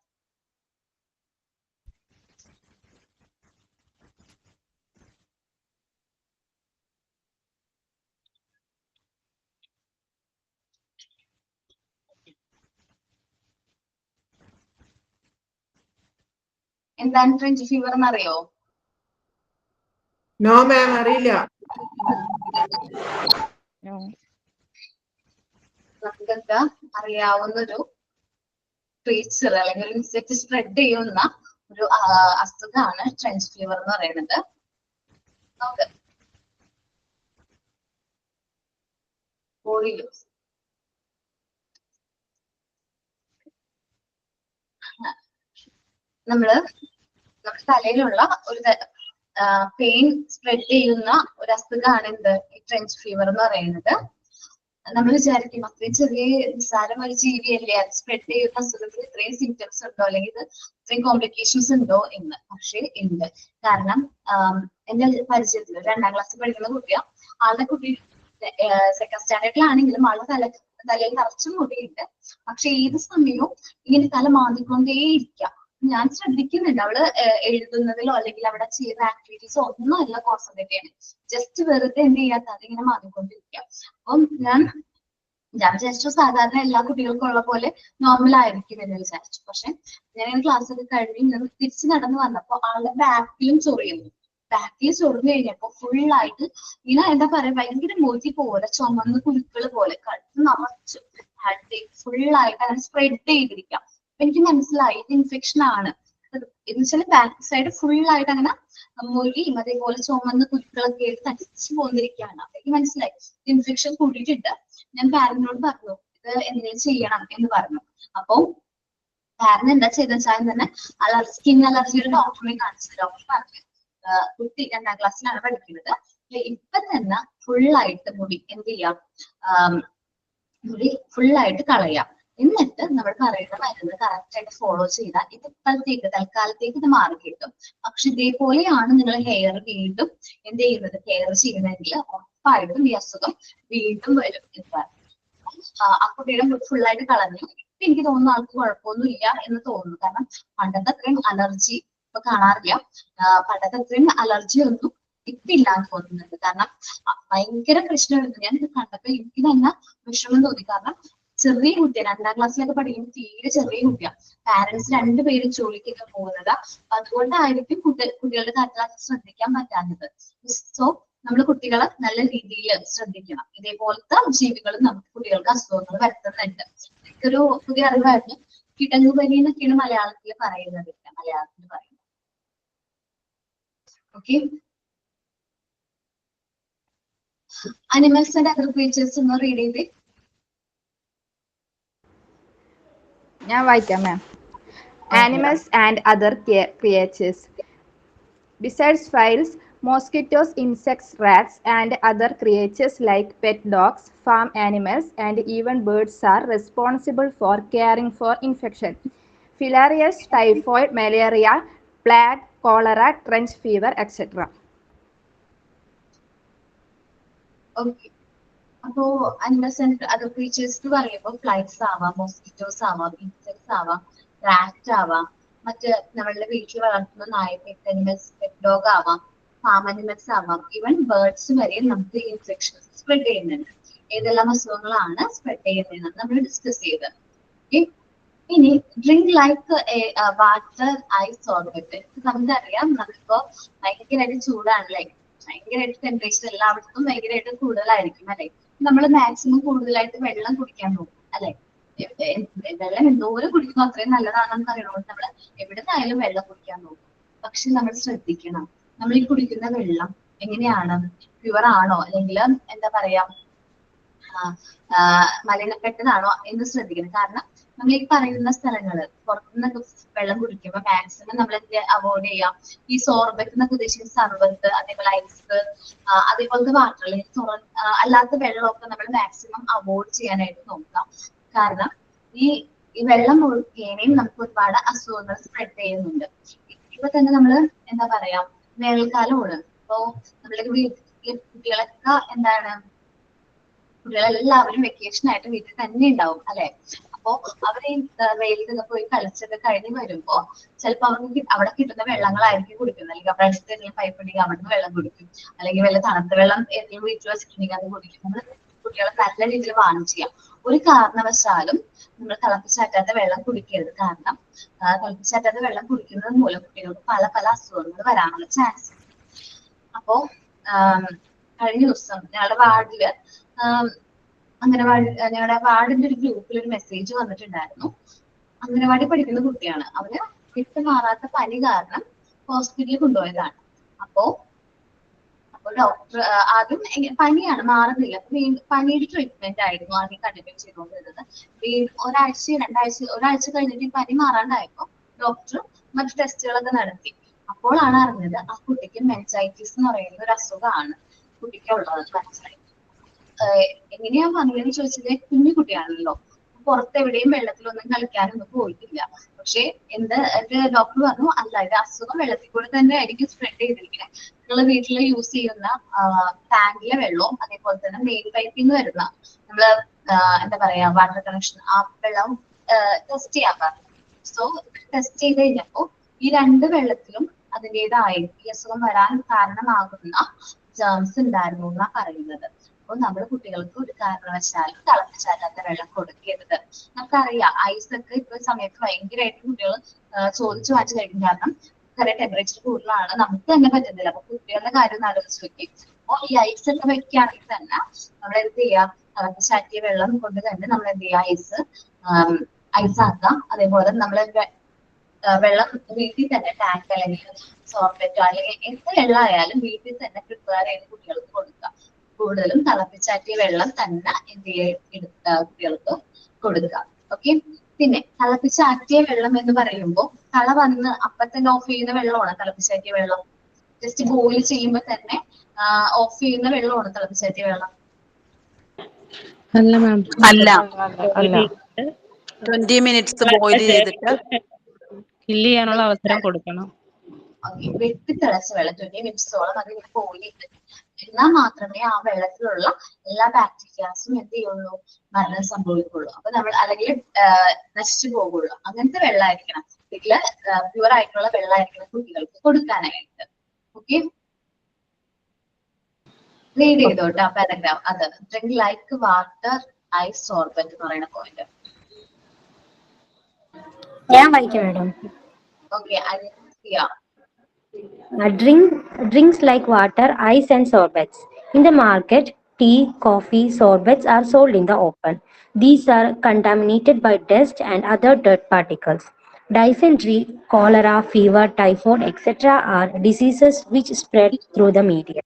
എന്താണ് ഫ്രഞ്ച് ഫീവർ എന്നറിയോ? നോ മാം, അറിയില്ല. നമുക്കൊക്കെ അറിയാവുന്നൊരു ക്രീച്ചർ അല്ലെങ്കിൽ ഒരു ഇൻസെക്ട് സ്പ്രെഡ് ചെയ്യുന്ന ഒരു അസുഖമാണ് ഫ്രഞ്ച് ഫീവർ എന്ന് പറയുന്നത്. നമുക്ക് നമ്മുടെ തലയിലുള്ള ഒരു പെയിൻ സ്പ്രെഡ് ചെയ്യുന്ന ഒരു അസുഖമാണ് എന്ത്, ഈ ഫ്രഞ്ച് ഫീവർ എന്ന് പറയുന്നത്. നമ്മൾ വിചാരിക്കും അത്രയും ചെറിയ നിസ്സാരം ഒരു ജീവിയല്ലേ, അത് സ്പ്രെഡ് ചെയ്യുന്ന അസുഖത്തിൽ ഇത്രയും സിംറ്റംസ് ഉണ്ടോ, അല്ലെങ്കിൽ ഇത് ഇത്രയും കോംപ്ലിക്കേഷൻസ് ഉണ്ടോ എന്ന്. പക്ഷേ ഉണ്ട്. കാരണം എന്റെ പരിചയത്തിൽ 2ാം ക്ലാസ്സിൽ പഠിക്കുന്ന കുട്ടിയാ. ആളുടെ കുട്ടി സെക്കൻഡ് സ്റ്റാൻഡേർഡിലാണെങ്കിലും ആളുടെ തലയിൽ നിറച്ചും മുടിയുണ്ട്. പക്ഷെ ഏത് സമയവും ഇങ്ങനെ തല മാന്തിക്കൊണ്ടേയിരിക്കാം. ഞാൻ ശ്രദ്ധിക്കുന്നുണ്ട്, അവള് എഴുതുന്നതിലോ അല്ലെങ്കിൽ അവിടെ ചെയ്യുന്ന ആക്ടിവിറ്റീസോ ഒന്നും അല്ല കോൺസെൻട്രേറ്റ് ചെയ്യണം, ജസ്റ്റ് വെറുതെ എന്ത് ചെയ്യാത്ത അതിങ്ങനെ മാറിക്കൊണ്ടിരിക്കാം. അപ്പം ഞാൻ വിചാരിച്ചു സാധാരണ എല്ലാ കുട്ടികൾക്കും ഉള്ള പോലെ നോർമൽ ആയിരിക്കും എന്ന് വിചാരിച്ചു. പക്ഷെ ഞാൻ ക്ലാസ് ഒക്കെ കഴിഞ്ഞ് തിരിച്ചു നടന്നു വന്നപ്പോ ആളുടെ ബാക്കിലും ചൊറിയുന്നു. ബാക്കിൽ ചൊറിഞ്ഞു കഴിഞ്ഞപ്പോ ഫുള്ളായിട്ട് ഇങ്ങനെ എന്താ പറയാ, ഭയങ്കര മോചി പോലെ ചുമന്ന് കുരുക്കൾ പോലെ കഴുത്ത് നിറച്ചു ഫുള്ളായിട്ട് അങ്ങനെ സ്പ്രെഡ് ചെയ്തിരിക്കാം. എനിക്ക് മനസ്സിലായി ഇത് ഇൻഫെക്ഷൻ ആണ് എന്ന് വെച്ചാൽ ബാക്ക് സൈഡ് ഫുള്ളായിട്ട് അങ്ങനെ മൊഴിയും അതേപോലെ ചുമന്ന് കുരുക്കളൊക്കെ ആയിട്ട് തടിച്ചു പോന്നിരിക്കുകയാണ്. അപ്പൊ എനിക്ക് മനസ്സിലായി ഇൻഫെക്ഷൻ കൂടിയിട്ടുണ്ട്. ഞാൻ പാരന്റിനോട് പറഞ്ഞു ഇത് എന്തെങ്കിലും ചെയ്യണം എന്ന് പറഞ്ഞു. അപ്പൊ കാരണം എന്താ ചെയ്തെന്ന് വെച്ചാൽ തന്നെ സ്കിൻ അലർജിയുടെ ഡോക്ടറെ കാണിച്ചത്. ഡോക്ടർ പറഞ്ഞു കുട്ടി 2ാം ക്ലാസ്സിലാണ് പഠിക്കുന്നത്, ഇപ്പൊ തന്നെ ഫുള്ളായിട്ട് മുടി എന്ത് ചെയ്യാം, മുടി ഫുള്ളായിട്ട് കളയാം, എന്നിട്ട് നമ്മൾ പറയുന്ന മരുന്ന് കറക്റ്റ് ആയിട്ട് ഫോളോ ചെയ്താൽ ഇത് ഇപ്പോഴത്തേക്ക് തൽക്കാലത്തേക്ക് ഇത് മാറി കിട്ടും. പക്ഷെ ഇതേപോലെയാണ് നിങ്ങൾ ഹെയർ വീണ്ടും എന്ത് ചെയ്യുന്നത്, കെയർ ചെയ്യുന്നതെങ്കിൽ ഉറപ്പായിട്ടും ഈ അസുഖം വീണ്ടും വരും. ആ കുട്ടിയുടെ മുടി ഫുള്ളായിട്ട് കളഞ്ഞു. ഇപ്പൊ എനിക്ക് തോന്നുന്നു ആൾക്ക് കുഴപ്പമൊന്നും ഇല്ല എന്ന് തോന്നുന്നു. കാരണം പണ്ടത്തെ അത്രയും അലർജി ഇപ്പൊ കാണാറില്ല. പണ്ടത്തെ അത്രയും അലർജി ഒന്നും ഇപ്പൊ ഇല്ലാന്ന് തോന്നുന്നുണ്ട്. കാരണം ഭയങ്കര പ്രശ്നമായിരുന്നു. ഞാൻ ഇത് കണ്ടപ്പോ എനിക്ക് തന്നെ വിഷമം തോന്നി. കാരണം ചെറിയ കുട്ടിയാണ്, 2ാം ക്ലാസ്സിലൊക്കെ പഠിക്കുമ്പോൾ തീരെ ചെറിയ കുട്ടിയാണ്. പാരന്റ്സ് 2 പേരും ജോലിക്കൊക്കെ പോകുന്നത്. അതുകൊണ്ടായിരിക്കും കുട്ടികളുടെ കാര്യത്തിൽ ശ്രദ്ധിക്കാൻ പറ്റാത്തത്. സോ നമ്മൾ കുട്ടികളെ നല്ല രീതിയിൽ ശ്രദ്ധിക്കണം. ഇതേപോലത്തെ ജീവികളും നമുക്ക് കുട്ടികൾക്ക് അസുഖങ്ങൾ വരുത്തുന്നുണ്ട്. എനിക്കൊരു പുതിയ അറിവായിരുന്നു. കിടങ്ങുപനി എന്നൊക്കെയാണ് മലയാളത്തിൽ പറയുന്നത്. മലയാളത്തിൽ പറയുന്നത്. Okay, animals and other creatures ഒന്ന് റീഡ് ചെയ്തേ. ഞാൻ വായിക്കാം മാം. Animals and other creatures. Besides flies, mosquitoes, insects, rats, and other creatures like pet dogs, farm animals, and even birds are responsible for caring for infection. Filariasis, typhoid, malaria, plague, cholera, trench fever, etc. Okay, അപ്പോ animals and other creatures എന്ന് പറയുമ്പോൾ flies ആവാം, mosquitoes ആവാം, insects ആവാം, rat ആവാം, മറ്റ് നമ്മളുടെ വീട്ടിൽ വളർത്തുന്ന നായ, പെറ്റ് അനിമൽസ്, പെറ്റ് ഡോഗ് ആവാം, ഫാം അനിമൽസ് ആവാം, ഈവൻ ബേർഡ്സ് വരെ നമുക്ക് ഇൻഫെക്ഷൻസ് സ്പ്രെഡ് ചെയ്യുന്നുണ്ട്. ഏതെല്ലാം അസുഖങ്ങളാണ് സ്പ്രെഡ് ചെയ്യുന്നതെന്ന് നമ്മൾ ഡിസ്കസ് ചെയ്തത്. ഇനി drink like water ice orbit. നമുക്കറിയാം നമുക്കിപ്പോ ഭയങ്കരമായിട്ട് ചൂടാണല്ലേ, ഭയങ്കരമായിട്ട് ടെമ്പറേച്ചർ എല്ലായിടത്തും ഭയങ്കരമായിട്ട് കൂടുതലായിരിക്കും അല്ലെ. നമ്മൾ മാക്സിമം കൂടുതലായിട്ട് വെള്ളം കുടിക്കാൻ നോക്കും അല്ലെ. വെള്ളം എന്തോരം കുടിക്കുന്നു അത്രയും നല്ലതാണെന്ന് അറിയണോണ്ട് നമ്മൾ എവിടെ നിന്നായാലും വെള്ളം കുടിക്കാൻ നോക്കും. പക്ഷെ നമ്മൾ ശ്രദ്ധിക്കണം, നമ്മൾ ഈ കുടിക്കുന്ന വെള്ളം എങ്ങനെയാണ്, പ്യുവർ ആണോ അല്ലെങ്കിൽ എന്താ പറയാ മലിനപ്പെട്ടതാണോ എന്ന് ശ്രദ്ധിക്കണം. കാരണം നമ്മൾ ഈ പറയുന്ന സ്ഥലങ്ങള് പുറത്തുനിന്നൊക്കെ വെള്ളം കുടിക്കുമ്പോൾ മാക്സിമം നമ്മൾ അവോയ്ഡ് ചെയ്യാം. ഈ സോർബറ്റ് എന്നൊക്കെ ഉദ്ദേശിക്കുന്ന സർബത്ത്, അതേപോലെ ഐസ്, അതേപോലത്തെ വാട്ടർ അല്ലാത്ത വെള്ളമൊക്കെ നമ്മൾ മാക്സിമം അവോയ്ഡ് ചെയ്യാനായിട്ട് നോക്കാം. കാരണം ഈ വെള്ളം മുഴുകേനെയും നമുക്ക് ഒരുപാട് അസുഖങ്ങൾ സ്പ്രെഡ് ചെയ്യുന്നുണ്ട്. ഇപ്പൊ തന്നെ നമ്മള് എന്താ പറയാ വേനൽക്കാലമാണ്. ഇപ്പോ നമ്മുടെ വീട്ടിലെ കുട്ടികളൊക്കെ എന്താണ്, കുട്ടികളെല്ലാവരും വെക്കേഷൻ ആയിട്ട് വീട്ടിൽ തന്നെ ഉണ്ടാവും അല്ലെ. അപ്പോ അവര് വെയിലൊക്കെ പോയി കളിച്ചൊക്കെ കഴിഞ്ഞ് വരുമ്പോ ചിലപ്പോ അവർക്ക് അവിടെ കിട്ടുന്ന വെള്ളങ്ങളായിരിക്കും കുടിക്കുന്നത്. അല്ലെങ്കിൽ അവിടെ അടുത്ത് ഏതെങ്കിലും പൈപ്പ് ഉണ്ടെങ്കിൽ അവിടുന്ന് വെള്ളം കുടിക്കും, അല്ലെങ്കിൽ വല്ല തണുത്ത വെള്ളം ഏതെങ്കിലും വീട്ടിൽ വെച്ചിട്ടുണ്ടെങ്കിൽ അത് കുടിക്കും. നമ്മൾ കുട്ടികളെ നല്ല രീതിയിൽ വാൺ ചെയ്യാം. ഒരു കാരണവശാലും നമ്മൾ തിളപ്പിച്ചാറ്റാത്ത വെള്ളം കുടിക്കരുത്. കാരണം തിളപ്പിച്ചാറ്റാത്ത വെള്ളം കുടിക്കുന്നത് മൂലം കുട്ടികൾക്ക് പല പല അസുഖങ്ങൾ വരാനുള്ള ചാൻസ് ഉണ്ട്. അപ്പോ കഴിഞ്ഞ ദിവസം ഞങ്ങളുടെ വാർഡില് ഞങ്ങളുടെ വാർഡിന്റെ ഒരു ഗ്രൂപ്പിൽ ഒരു മെസ്സേജ് വന്നിട്ടുണ്ടായിരുന്നു. അംഗനവാടി പഠിക്കുന്ന കുട്ടിയാണ്. അവര് വിട്ടുമാറാത്ത പനി കാരണം ഹോസ്പിറ്റലിൽ കൊണ്ടുപോയതാണ്. അപ്പോ ഡോക്ടർ ആദ്യം പനിയാണ്, മാറുന്നില്ല. പനിയുടെ ട്രീറ്റ്മെന്റ് ആയിരുന്നു ആദ്യം കണ്ടിന്യൂ ചെയ്തുകൊണ്ടിരുന്നത്. ഒരാഴ്ച കഴിഞ്ഞിട്ട് ഈ പനി മാറാണ്ടായപ്പോ ഡോക്ടർ മറ്റു ടെസ്റ്റുകളൊക്കെ നടത്തി. അപ്പോഴാണ് അറിഞ്ഞത് ആ കുട്ടിക്ക് മെൻസൈറ്റിസ് എന്ന് പറയുന്ന ഒരു അസുഖമാണ് കുട്ടിക്കുള്ളത്. മനസ്സിലായി. എങ്ങനെയാ വന്നതെന്ന് ചോദിച്ചത്, കുഞ്ഞു കുട്ടിയാണല്ലോ, പുറത്തെവിടെയും വെള്ളത്തിലൊന്നും കളിക്കാനൊന്നും പോയിട്ടില്ല. പക്ഷെ ഡോക്ടർ പറഞ്ഞു അല്ല, ഇത് അസുഖം വെള്ളത്തിൽ കൂടെ തന്നെ ആയിരിക്കും സ്പ്രെഡ് ചെയ്തിരിക്കുന്നത്. നിങ്ങൾ വീട്ടിൽ യൂസ് ചെയ്യുന്ന ടാങ്കിലെ വെള്ളവും അതേപോലെ തന്നെ മെയിൻ പൈപ്പിൽ നിന്ന് വരുന്ന നമ്മള് എന്താ പറയാ വാട്ടർ കണക്ഷൻ, ആ വെള്ളം ടെസ്റ്റ് ചെയ്യാൻ പറഞ്ഞു. സോ ടെസ്റ്റ് ചെയ്ത് കഴിഞ്ഞപ്പോ ഈ 2 വെള്ളത്തിലും അതിൻ്റെതായ ഈ അസുഖം വരാൻ കാരണമാകുന്ന ജേംസ് ഉണ്ടായിരുന്നു എന്നാ പറയുന്നത്. അപ്പോൾ നമ്മുടെ കുട്ടികൾക്ക് ഒരു കാരണവശാലും തിളപ്പിച്ചാറ്റാത്ത വെള്ളം കൊടുക്കരുത്. നമുക്കറിയാം ഐസൊക്കെ ഇപ്പൊ സമയത്ത് ഭയങ്കരമായിട്ട് കുട്ടികൾ ചോദിച്ചു വാങ്ങിച്ചു കഴിക്കും. കാരണം ചെറിയ ടെമ്പറേച്ചർ കൂടുതലാണ്, നമുക്ക് തന്നെ പറ്റുന്നില്ല. അപ്പൊ കുട്ടികളുടെ കാര്യം ഒന്ന് ആലോചിച്ച് നോക്കി. അപ്പോൾ ഈ ഐസ് ഒക്കെ വെക്കുകയാണെങ്കിൽ തന്നെ നമ്മൾ എന്ത് ചെയ്യാം, തിളപ്പിച്ചാറ്റിയ വെള്ളം കൊണ്ട് തന്നെ നമ്മൾ എന്ത് ചെയ്യാം, ഐസാക്കാം. അതേപോലെ നമ്മൾ വെള്ളം വീട്ടിൽ തന്നെ ടാങ്ക് അല്ലെങ്കിൽ സോർബറ്റോ അല്ലെങ്കിൽ എന്ത് വെള്ളമായാലും വീട്ടിൽ തന്നെ പ്രിപ്പയർ ചെയ്ത് കുട്ടികൾക്ക് കൊടുക്കാം. കൂടുതലും തിളപ്പിച്ചാറ്റിയ വെള്ളം തന്നെ എന്ത് കുട്ടികൾക്ക് കൊടുക്കുക. ഓക്കെ, പിന്നെ തിളപ്പിച്ചാറ്റിയ വെള്ളം എന്ന് പറയുമ്പോൾ കള വന്ന് അപ്പൊ തന്നെ ഓഫ് ചെയ്യുന്ന വെള്ളമാണ് തിളപ്പിച്ചാറ്റിയ വെള്ളം. ജസ്റ്റ് ബോയിൽ ചെയ്യുമ്പോൾ തന്നെ ഓഫ് ചെയ്യുന്ന വെള്ളമാണ് തിളപ്പിച്ചാറ്റിയ വെള്ളം. അല്ല മാം. അല്ല. അല്ല. 20 മിനിറ്റ്സ് ബോയിൽ ചെയ്തിട്ട് കില്ല് ചെയ്യാനുള്ള അവസരം കൊടുക്കണം. ഓക്കെ, വെട്ടിത്തിളച്ച വെള്ളം 20 മിനിറ്റ്സോളം അത് ബോയിൽ ചെയ്ത് എന്നാൽ മാത്രമേ ആ വെള്ളത്തിലുള്ള എല്ലാ ബാക്ടീരിയാസും എന്ത് ചെയ്യുള്ളൂ, മരണം സംഭവിക്കുള്ളൂ. അപ്പൊ നമ്മൾ അല്ലെങ്കിൽ നശിച്ചു പോകുള്ളൂ. അങ്ങനത്തെ വെള്ളമായിരിക്കണം വീട്ടില്, പ്യുവർ ആയിട്ടുള്ള വെള്ളമായിരിക്കണം കുട്ടികൾക്ക് കൊടുക്കാനായിട്ട്. ഓക്കെ, റീഡ് ചെയ്തോട്ടോ പാരഗ്രാഫ്. അത് drink like water ice sorbet എന്ന് പറയുന്ന പോയിന്റ്. ഞാൻ വായിക്കാം മാഡം. ഓക്കെ, ചെയ്യാം. Drinks like water, ice, and sorbets. In the market, tea, coffee, sorbets are sold in the open. These are contaminated by dust and other dirt particles. Dysentery, cholera, fever, typhoid, etc. are diseases which spread through the media.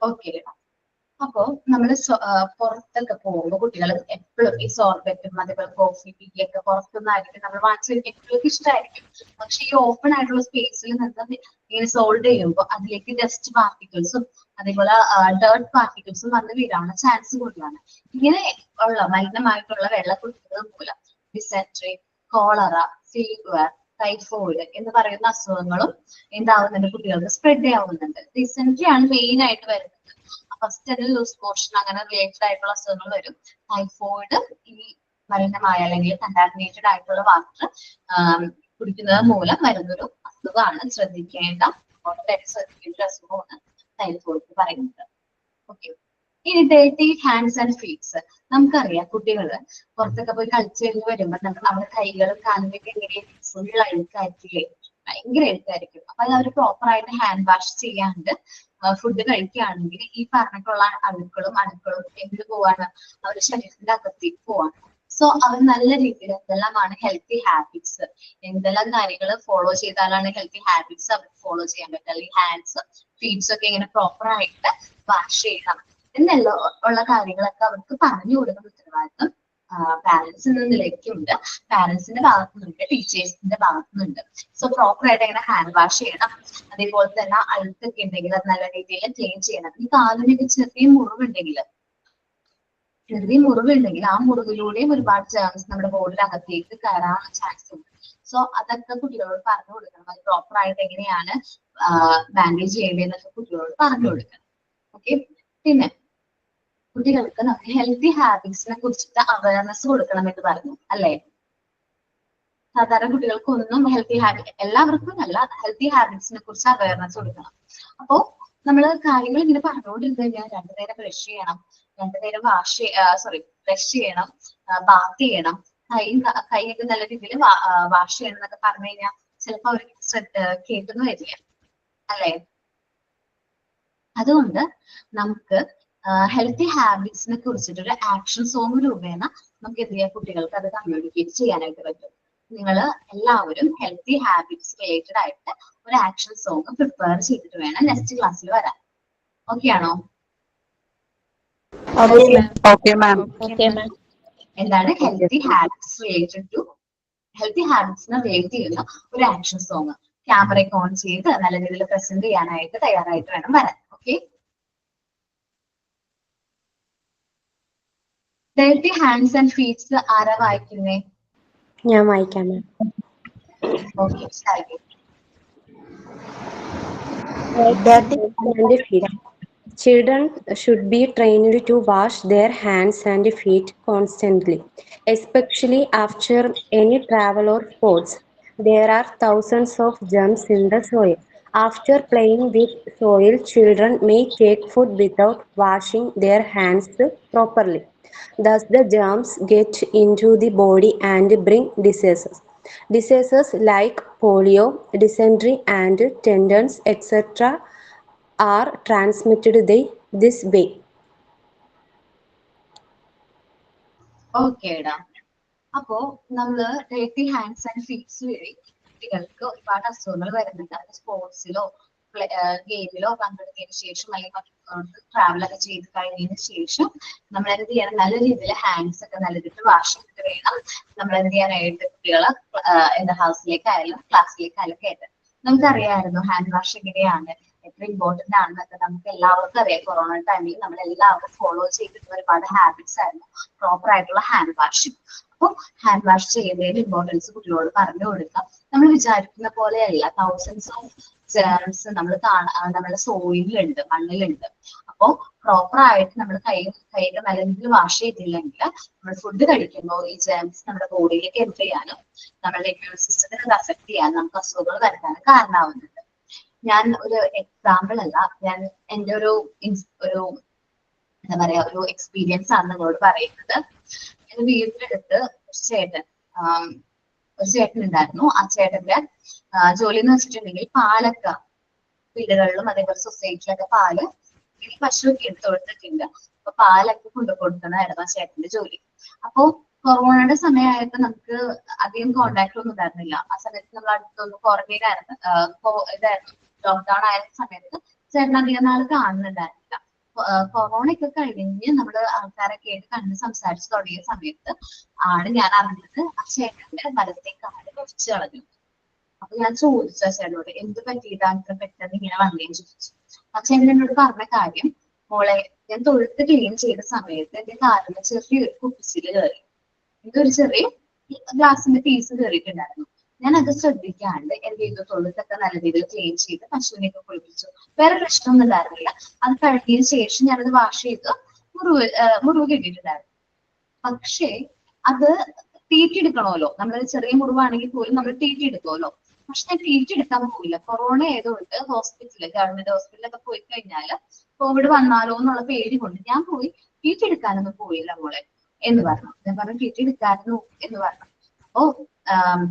Okay, അപ്പോ നമ്മള് പുറത്തൊക്കെ പോകുമ്പോൾ കുട്ടികൾ എപ്പോഴും ഈ സോർബറ്റും അതേപോലെ coffee tea ഒക്കെ പുറത്തുനിന്നായിരിക്കും നമ്മൾ വാങ്ങിച്ചു കഴിക്കാൻ കുട്ടികൾക്ക് ഇഷ്ടമായിരിക്കും. പക്ഷെ ഈ ഓപ്പൺ ആയിട്ടുള്ള സ്പേസിൽ നിന്ന് ഇങ്ങനെ സോൾവ് ചെയ്യുമ്പോൾ അതിലേക്ക് ഡസ്റ്റ് പാർട്ടിക്കിൾസും അതേപോലെ ഡേർട്ട് പാർട്ടിക്കിൾസും വന്ന് വീഴാനുള്ള ചാൻസ് കൂടുതലാണ്. ഇങ്ങനെ ഉള്ള മലിനമായിട്ടുള്ള വെള്ളം കുടിക്കുന്നത് മൂലം ഡിസെൻട്രി, കോളറ, ഫീവർ, ടൈഫോയിഡ് എന്ന് പറയുന്ന അസുഖങ്ങളും എന്താവുന്നുണ്ട്, കുട്ടികൾക്ക് സ്പ്രെഡ് ആവുന്നുണ്ട്. ഡിസെൻട്രി ആണ് മെയിൻ ആയിട്ട് വരുന്നത്. ഫസ്റ്റ് തന്നെ ലൂസ് മോഷൻ അങ്ങനെ റിലേറ്റഡ് ആയിട്ടുള്ള അസുഖങ്ങൾ വരും. ടൈഫോയിഡ് ഈ മലിനമായ അല്ലെങ്കിൽ കണ്ടാമിനേറ്റഡ് ആയിട്ടുള്ള വാട്ടർ കുടിക്കുന്നത് മൂലം വരുന്നൊരു അസുഖമാണ്. ശ്രദ്ധിക്കേണ്ട ശ്രദ്ധിക്കേണ്ട ഒരു അസുഖമാണ് ടൈഫോയിഡ് പറയുന്നത്. ഓക്കെ, ഇനി ഡേർട്ടി ഹാൻഡ്സ് ആൻഡ് ഫീറ്റ്സ്. നമുക്കറിയാം കുട്ടികള് പുറത്തൊക്കെ പോയി കളിച്ചു കഴിഞ്ഞ് വരുമ്പോൾ നമ്മുടെ കൈകളും കാലിലൊക്കെ എങ്ങനെയും ഫുൾ അഴുക്കായിരിക്കില്ലേ, ഭയങ്കര എഴുത്തായിരിക്കും. അപ്പൊ അത് അവർ പ്രോപ്പർ ആയിട്ട് ഹാൻഡ് വാഷ് ചെയ്യാണ്ട് ഫുഡ് കഴിക്കുകയാണെങ്കിൽ ഈ പറഞ്ഞിട്ടുള്ള അണുക്കളും എന്ത് പോവാണ്, അവരുടെ ശരീരത്തിന്റെ അകത്തേക്ക് പോവാണ്. സോ അവർ നല്ല രീതിയിൽ എന്തെല്ലാമാണ് ഹെൽത്തി ഹാബിറ്റ്സ്, എന്തെല്ലാം കാര്യങ്ങൾ ഫോളോ ചെയ്താലാണ് ഹെൽത്തി ഹാബിറ്റ്സ് അവർക്ക് ഫോളോ ചെയ്യാൻ പറ്റുക, അല്ലെങ്കിൽ ഹാൻഡ്സ് ഫീറ്റ്സ് ഒക്കെ ഇങ്ങനെ പ്രോപ്പർ ആയിട്ട് വാഷ് ചെയ്യണം എന്നുള്ള ഉള്ള കാര്യങ്ങളൊക്കെ അവർക്ക് പറഞ്ഞു കൊടുക്കുന്ന ഉത്തരവാദിത്വം പാരന്റ്സ് എന്ന നിലയ്ക്കുണ്ട്. പാരന്റ്സിന്റെ ഭാഗത്തുനിന്നുണ്ട്, ടീച്ചേഴ്സിന്റെ ഭാഗത്തുനിന്നുണ്ട്. സോ പ്രോപ്പർ ആയിട്ട് എങ്ങനെ ഹാൻഡ് വാഷ് ചെയ്യണം, അതേപോലെ തന്നെ അഴുക്കൊക്കെ ഉണ്ടെങ്കിൽ അത് നല്ല രീതിയിൽ ക്ലീൻ ചെയ്യണം. ഈ കാലിനൊക്കെ ചെറിയ മുറിവുണ്ടെങ്കിൽ ആ മുറിവിലൂടെയും ഒരുപാട് ജേംസ് നമ്മുടെ ബോഡിയിലകത്തേക്ക് കയറാനുള്ള ചാൻസ് ഉണ്ട്. സോ അതൊക്കെ കുട്ടികളോട് പറഞ്ഞു കൊടുക്കണം. അത് പ്രോപ്പർ ആയിട്ട് എങ്ങനെയാണ് ബാൻഡേജ് ചെയ്യേണ്ടതെന്നൊക്കെ കുട്ടികളോട് പറഞ്ഞു കൊടുക്കണം. ഓക്കെ, പിന്നെ കുട്ടികൾക്ക് നമുക്ക് ഹെൽത്തി ഹാബിറ്റ്സിനെ കുറിച്ചിട്ട് അവയർനെസ് കൊടുക്കണം എന്ന് പറഞ്ഞു അല്ലേ. സാധാരണ കുട്ടികൾക്കൊന്നും ഹെൽത്തി ഹാബിറ്റ്, എല്ലാവർക്കും അല്ല, ഹെൽത്തി ഹാബിറ്റ്സിനെ കുറിച്ച് അവയർനെസ് കൊടുക്കണം. അപ്പോ നമ്മള് കാര്യങ്ങൾ ഇങ്ങനെ പറഞ്ഞുകൊണ്ടിരുന്നു കഴിഞ്ഞാൽ 2 നേരം ബ്രഷ് ചെയ്യണം, 2 നേരം ബ്രഷ് ചെയ്യണം, ബാത്ത് ചെയ്യണം, കൈയൊക്കെ നല്ല രീതിയിൽ വാഷ് ചെയ്യണം എന്നൊക്കെ പറഞ്ഞു കഴിഞ്ഞാൽ ചിലപ്പോ അവർ കേൾക്കുന്നു വരില്ല അല്ലേ. അതുകൊണ്ട് നമുക്ക് ഹെൽത്തി ഹാബിറ്റ്സിനെ കുറിച്ചിട്ടൊരു ആക്ഷൻ സോങ് രൂപേണ നമുക്ക് എന്ത് ചെയ്യാം, കുട്ടികൾക്ക് അത് കമ്മ്യൂണിക്കേറ്റ് ചെയ്യാനായിട്ട് പറ്റും. നിങ്ങൾ എല്ലാവരും ഹെൽത്തി ഹാബിറ്റ്സ് റിലേറ്റഡ് ആയിട്ട് ഒരു ആക്ഷൻ സോങ് പ്രിപ്പയർ ചെയ്തിട്ട് വേണം നെക്സ്റ്റ് ക്ലാസ്സിൽ വരാൻ. ഓക്കെ ആണോ? എന്താണ് ഹെൽത്തി ഹാബിറ്റ്സ് ഹാബിറ്റ്സിനെ റിലേറ്റ് ചെയ്യുന്ന ഒരു ആക്ഷൻ സോങ് ക്യാമറയൊക്കെ ഓൺ ചെയ്ത് നല്ല രീതിയിൽ പ്രസന്റ് ചെയ്യാനായിട്ട് തയ്യാറായിട്ട് വേണം വരാൻ. Okay, dirty hands and feats ആരാ വായിക്കുന്നേ? ഞാൻ വായിക്കാം. Okay, Dirty hands and feet. Children should be trained to wash their hands and feet constantly, especially after any travel or sports. There are thousands of germs in the soil. After playing with soil, children may take food without washing their hands properly. Thus, the germs get into the body and bring diseases. Diseases like polio, dysentery, and tetanus, etc. are transmitted this way. ഓക്കേടാ. അപ്പോ നമ്മള് dirty hands and feats വഴി കുട്ടികൾക്ക് ഒരുപാട് അസുഖങ്ങൾ വരുന്നുണ്ട്. അത് സ്പോർട്സിലോ ഗെയിമിലോ പങ്കെടുത്തതിന് ശേഷം അല്ലെങ്കിൽ ട്രാവൽ ഒക്കെ ചെയ്ത് കഴിഞ്ഞതിന് ശേഷം നമ്മൾ എന്ത് ചെയ്യണം, നല്ല രീതിയിൽ ഹാൻഡ്സ് ഒക്കെ നല്ല രീതിയിൽ വാഷ് ചെയ്തിട്ട് വേണം നമ്മൾ എന്ത് ചെയ്യാനായിട്ട് കുട്ടികളെ ഹൗസിലേക്കായാലും ക്ലാസ്സിലേക്കായാലും കയറ്റാൻ. നമുക്കറിയാമായിരുന്നു ഹാൻഡ് വാഷ് എങ്ങനെയാണ്, എത്ര ഇമ്പോർട്ടന്റ് ആണെന്നൊക്കെ നമുക്ക് എല്ലാവർക്കും അറിയാം. കൊറോണ ടൈമിൽ നമ്മൾ എല്ലാവരും ഫോളോ ചെയ്തിട്ടുള്ള ഒരുപാട് ഹാബിറ്റ്സ് ആയിരുന്നു പ്രോപ്പർ ആയിട്ടുള്ള ഹാൻഡ് വാഷിംഗ്. അപ്പോൾ ഹാൻഡ് വാഷ് ചെയ്യുന്നതിന്റെ ഇമ്പോർട്ടൻസ് കുട്ടികളോട് പറഞ്ഞു കൊടുക്കാം. നമ്മൾ വിചാരിക്കുന്ന പോലെയല്ല, തൗസൻഡ്സ് ഓഫ് ജേംസ് നമ്മൾ നമ്മുടെ സോയിലുണ്ട്, മണ്ണിലുണ്ട്. അപ്പോൾ പ്രോപ്പർ ആയിട്ട് നമ്മൾ കൈകൾ നല്ല രീതിയിൽ വാഷ് ചെയ്തില്ലെങ്കിൽ നമ്മൾ ഫുഡ് കഴിക്കുമ്പോൾ ഈ ജേംസ് നമ്മുടെ ബോഡിയിലേക്ക് എൻറ്റർ ചെയ്യാനും നമ്മുടെ ഇമ്മ്യൂൺ സിസ്റ്റത്തിനെ അഫക്ട് ചെയ്യാനും നമുക്ക് അസുഖങ്ങൾ വരുത്താനും കാരണമാവുന്നുണ്ട്. ഞാൻ ഒരു എക്സാമ്പിൾ അല്ല, ഞാൻ എൻ്റെ ഒരു എന്താ പറയാ ഒരു എക്സ്പീരിയൻസ് ആണ് നിങ്ങളോട് പറയുന്നത്. എന്റെ വീട്ടിലെടുത്ത് ഒരു ചേട്ടൻ ഉണ്ടായിരുന്നു. ആ ചേട്ടന്റെ ജോലി എന്ന് വെച്ചിട്ടുണ്ടെങ്കിൽ പാലൊക്കെ വീടുകളിലും അതേപോലെ സൊസൈറ്റിയിലൊക്കെ പാല് പശുവൊക്കെ എടുത്ത് കൊടുത്തിട്ടുണ്ട്. അപ്പൊ പാലൊക്കെ കൊടുക്കുന്നതായിരുന്നു ആ ചേട്ടന്റെ ജോലി. അപ്പോ കൊറോണയുടെ സമയമായപ്പോ നമുക്ക് അധികം കോണ്ടാക്ട് ഒന്നും ഉണ്ടായിരുന്നില്ല. ആ സമയത്ത് നമ്മൾ അടുത്തൊന്നും ക്വാറന്റൈൻ ആയിരുന്നു, ഇതായിരുന്നു ലോക്ക്ഡൌൺ ആയ സമയത്ത് ചേട്ടൻ അധികം നാൾ കാണുന്നുണ്ടായിരുന്നില്ല. കൊറോണ ഒക്കെ കഴിഞ്ഞ് നമ്മള് ആൾക്കാരൊക്കെ ആയിട്ട് കണ്ട് സംസാരിച്ച് തുടങ്ങിയ സമയത്ത് ആണ് ഞാൻ അറിഞ്ഞത് ആ ചേട്ടന്റെ വലത്തെ കാല് മുറിച്ച് കളഞ്ഞു. അപ്പൊ ഞാൻ ചോദിച്ചു ആ ചേട്ടനോട് എന്ത് പറ്റിയിട്ടാണ് ഇത്ര പെട്ടെന്ന് ഇങ്ങനെ വന്നേന്ന് ചോദിച്ചു. ആ ചേട്ടൻ എന്നോട് പറഞ്ഞ കാര്യം, മോളെ ഞാൻ തൊഴുത്ത് ക്ലീൻ ചെയ്ത സമയത്ത് എന്റെ കാലിന് ചെറിയൊരു കുപ്പിച്ചില് കയറി, ഇതൊരു ചെറിയ ഗ്ലാസിന്റെ പീസ് കയറിയിട്ടുണ്ടായിരുന്നു. ഞാൻ അത് ശ്രദ്ധിക്കാണ്ട് എന്ത് ചെയ്തു, തൊഴുത്തൊക്കെ നല്ല രീതിയിൽ ക്ലീൻ ചെയ്ത് പശുവിനെയൊക്കെ കുളിപ്പിച്ചു. വേറെ പ്രശ്നമൊന്നും ഉണ്ടായിരുന്നില്ല. അത് കഴിഞ്ഞതിന് ശേഷം ഞാനത് വാഷ് ചെയ്ത് മുറിവ് കിട്ടിയിട്ടുണ്ടായിരുന്നു. പക്ഷേ അത് തീറ്റിയെടുക്കണമല്ലോ, നമ്മളൊരു ചെറിയ മുറിവാണെങ്കിൽ പോലും നമ്മൾ തീറ്റിയെടുക്കുമല്ലോ. പക്ഷെ ഞാൻ തീറ്റിയെടുക്കാൻ പോയില്ല. കൊറോണ ആയതുകൊണ്ട് ഹോസ്പിറ്റലിൽ, ഗവൺമെന്റ് ഹോസ്പിറ്റലിലൊക്കെ പോയി കഴിഞ്ഞാൽ കോവിഡ് വന്നാലോ എന്നുള്ള പേടി കൊണ്ട് ഞാൻ പോയി തീറ്റിയെടുക്കാനൊന്നും പോയില്ല മോളെ എന്ന് പറഞ്ഞു. ഞാൻ പറഞ്ഞു തീറ്റിയെടുക്കാനോ എന്ന് പറഞ്ഞു. അപ്പോ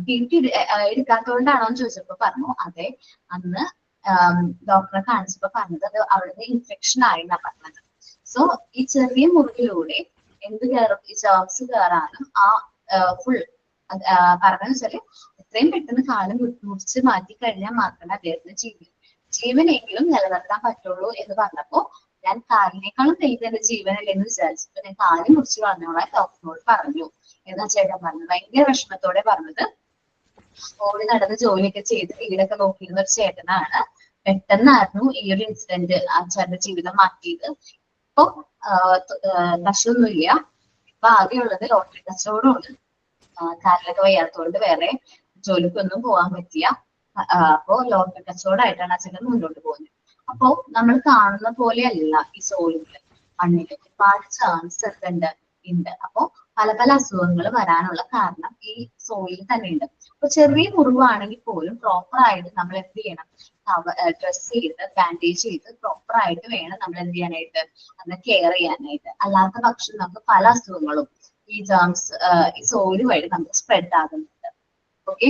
തീറ്റി എടുക്കാത്തതുകൊണ്ടാണോ എന്ന് ചോദിച്ചപ്പോ പറഞ്ഞു അതെ, അന്ന് ഡോക്ടറെ കാണിച്ചപ്പോ പറഞ്ഞത് അത് അവിടുന്ന് ഇൻഫെക്ഷൻ ആയി എന്നാ പറഞ്ഞത്. സോ ഈ ചെറിയ മുറിവിലൂടെ എന്ത് കയറും, ഈ ജേംസ് കയറാനും ആ ഫുൾ പറഞ്ഞെന്ന് വെച്ചാല് എത്രയും പെട്ടെന്ന് കാലം മുറിച്ച് മാറ്റി കഴിഞ്ഞാൽ മാത്രമേ അദ്ദേഹത്തിന് ജീവനെങ്കിലും നിലനിർത്താൻ പറ്റുള്ളൂ എന്ന് പറഞ്ഞപ്പോ ഞാൻ കാലിനേക്കാളും വലുത് എന്റെ ജീവനല്ലേ എന്ന് വിചാരിച്ചിട്ട് ഞാൻ കാല് മുറിച്ച് കളഞ്ഞോളാൻ ഡോക്ടറിനോട് പറഞ്ഞു എന്നാ ചേട്ടൻ പറഞ്ഞു. ഭയങ്കര വിഷമത്തോടെ പറഞ്ഞത്. ഓടി നടന്ന് ജോലിയൊക്കെ ചെയ്ത് വീടൊക്കെ നോക്കിയിരുന്ന ഒരു ചേട്ടനാണ്. പെട്ടെന്നായിരുന്നു ഈ ഒരു ഇൻസിഡന്റ് ആ ചേട്ടന്റെ ജീവിതം മാറ്റിയത്. ഇപ്പൊ പശുവൊന്നുമില്ല, ഇപ്പൊ ആകെയുള്ളത് ലോട്ടറി കച്ചവടമാണ്. കാലിലൊക്കെ വയ്യാത്തതുകൊണ്ട് വേറെ ജോലിക്കൊന്നും പോകാൻ പറ്റില്ല. അപ്പോ ലോട്ടറി കച്ചവടമായിട്ടാണ് ആ ചേട്ടൻ മുന്നോട്ട് പോകുന്നത്. അപ്പോ നമ്മൾ കാണുന്ന പോലെയല്ല ഈ സോയില്, മണ്ണില് ഒരുപാട് ചാൻസ് ഒക്കെ ഉണ്ട്. അപ്പോ പല പല അസുഖങ്ങൾ വരാനുള്ള കാരണം ഈ സോയിൽ തന്നെ ഉണ്ട്. അപ്പൊ ചെറിയ മുറിവാണെങ്കിൽ പോലും പ്രോപ്പർ ആയിട്ട് നമ്മൾ എന്ത് ചെയ്യണം, ഡ്രസ് ചെയ്ത് ബാൻഡേജ് ചെയ്ത് പ്രോപ്പർ ആയിട്ട് വേണം നമ്മൾ എന്ത് ചെയ്യാനായിട്ട്, അതിനെ കെയർ ചെയ്യാനായിട്ട്. അല്ലാത്ത പക്ഷം നമുക്ക് പല അസുഖങ്ങളും ഈ ജേംസ് ഈ സോയിൽ വഴി നമുക്ക് സ്പ്രെഡ് ആകുന്നുണ്ട്. ഓക്കെ,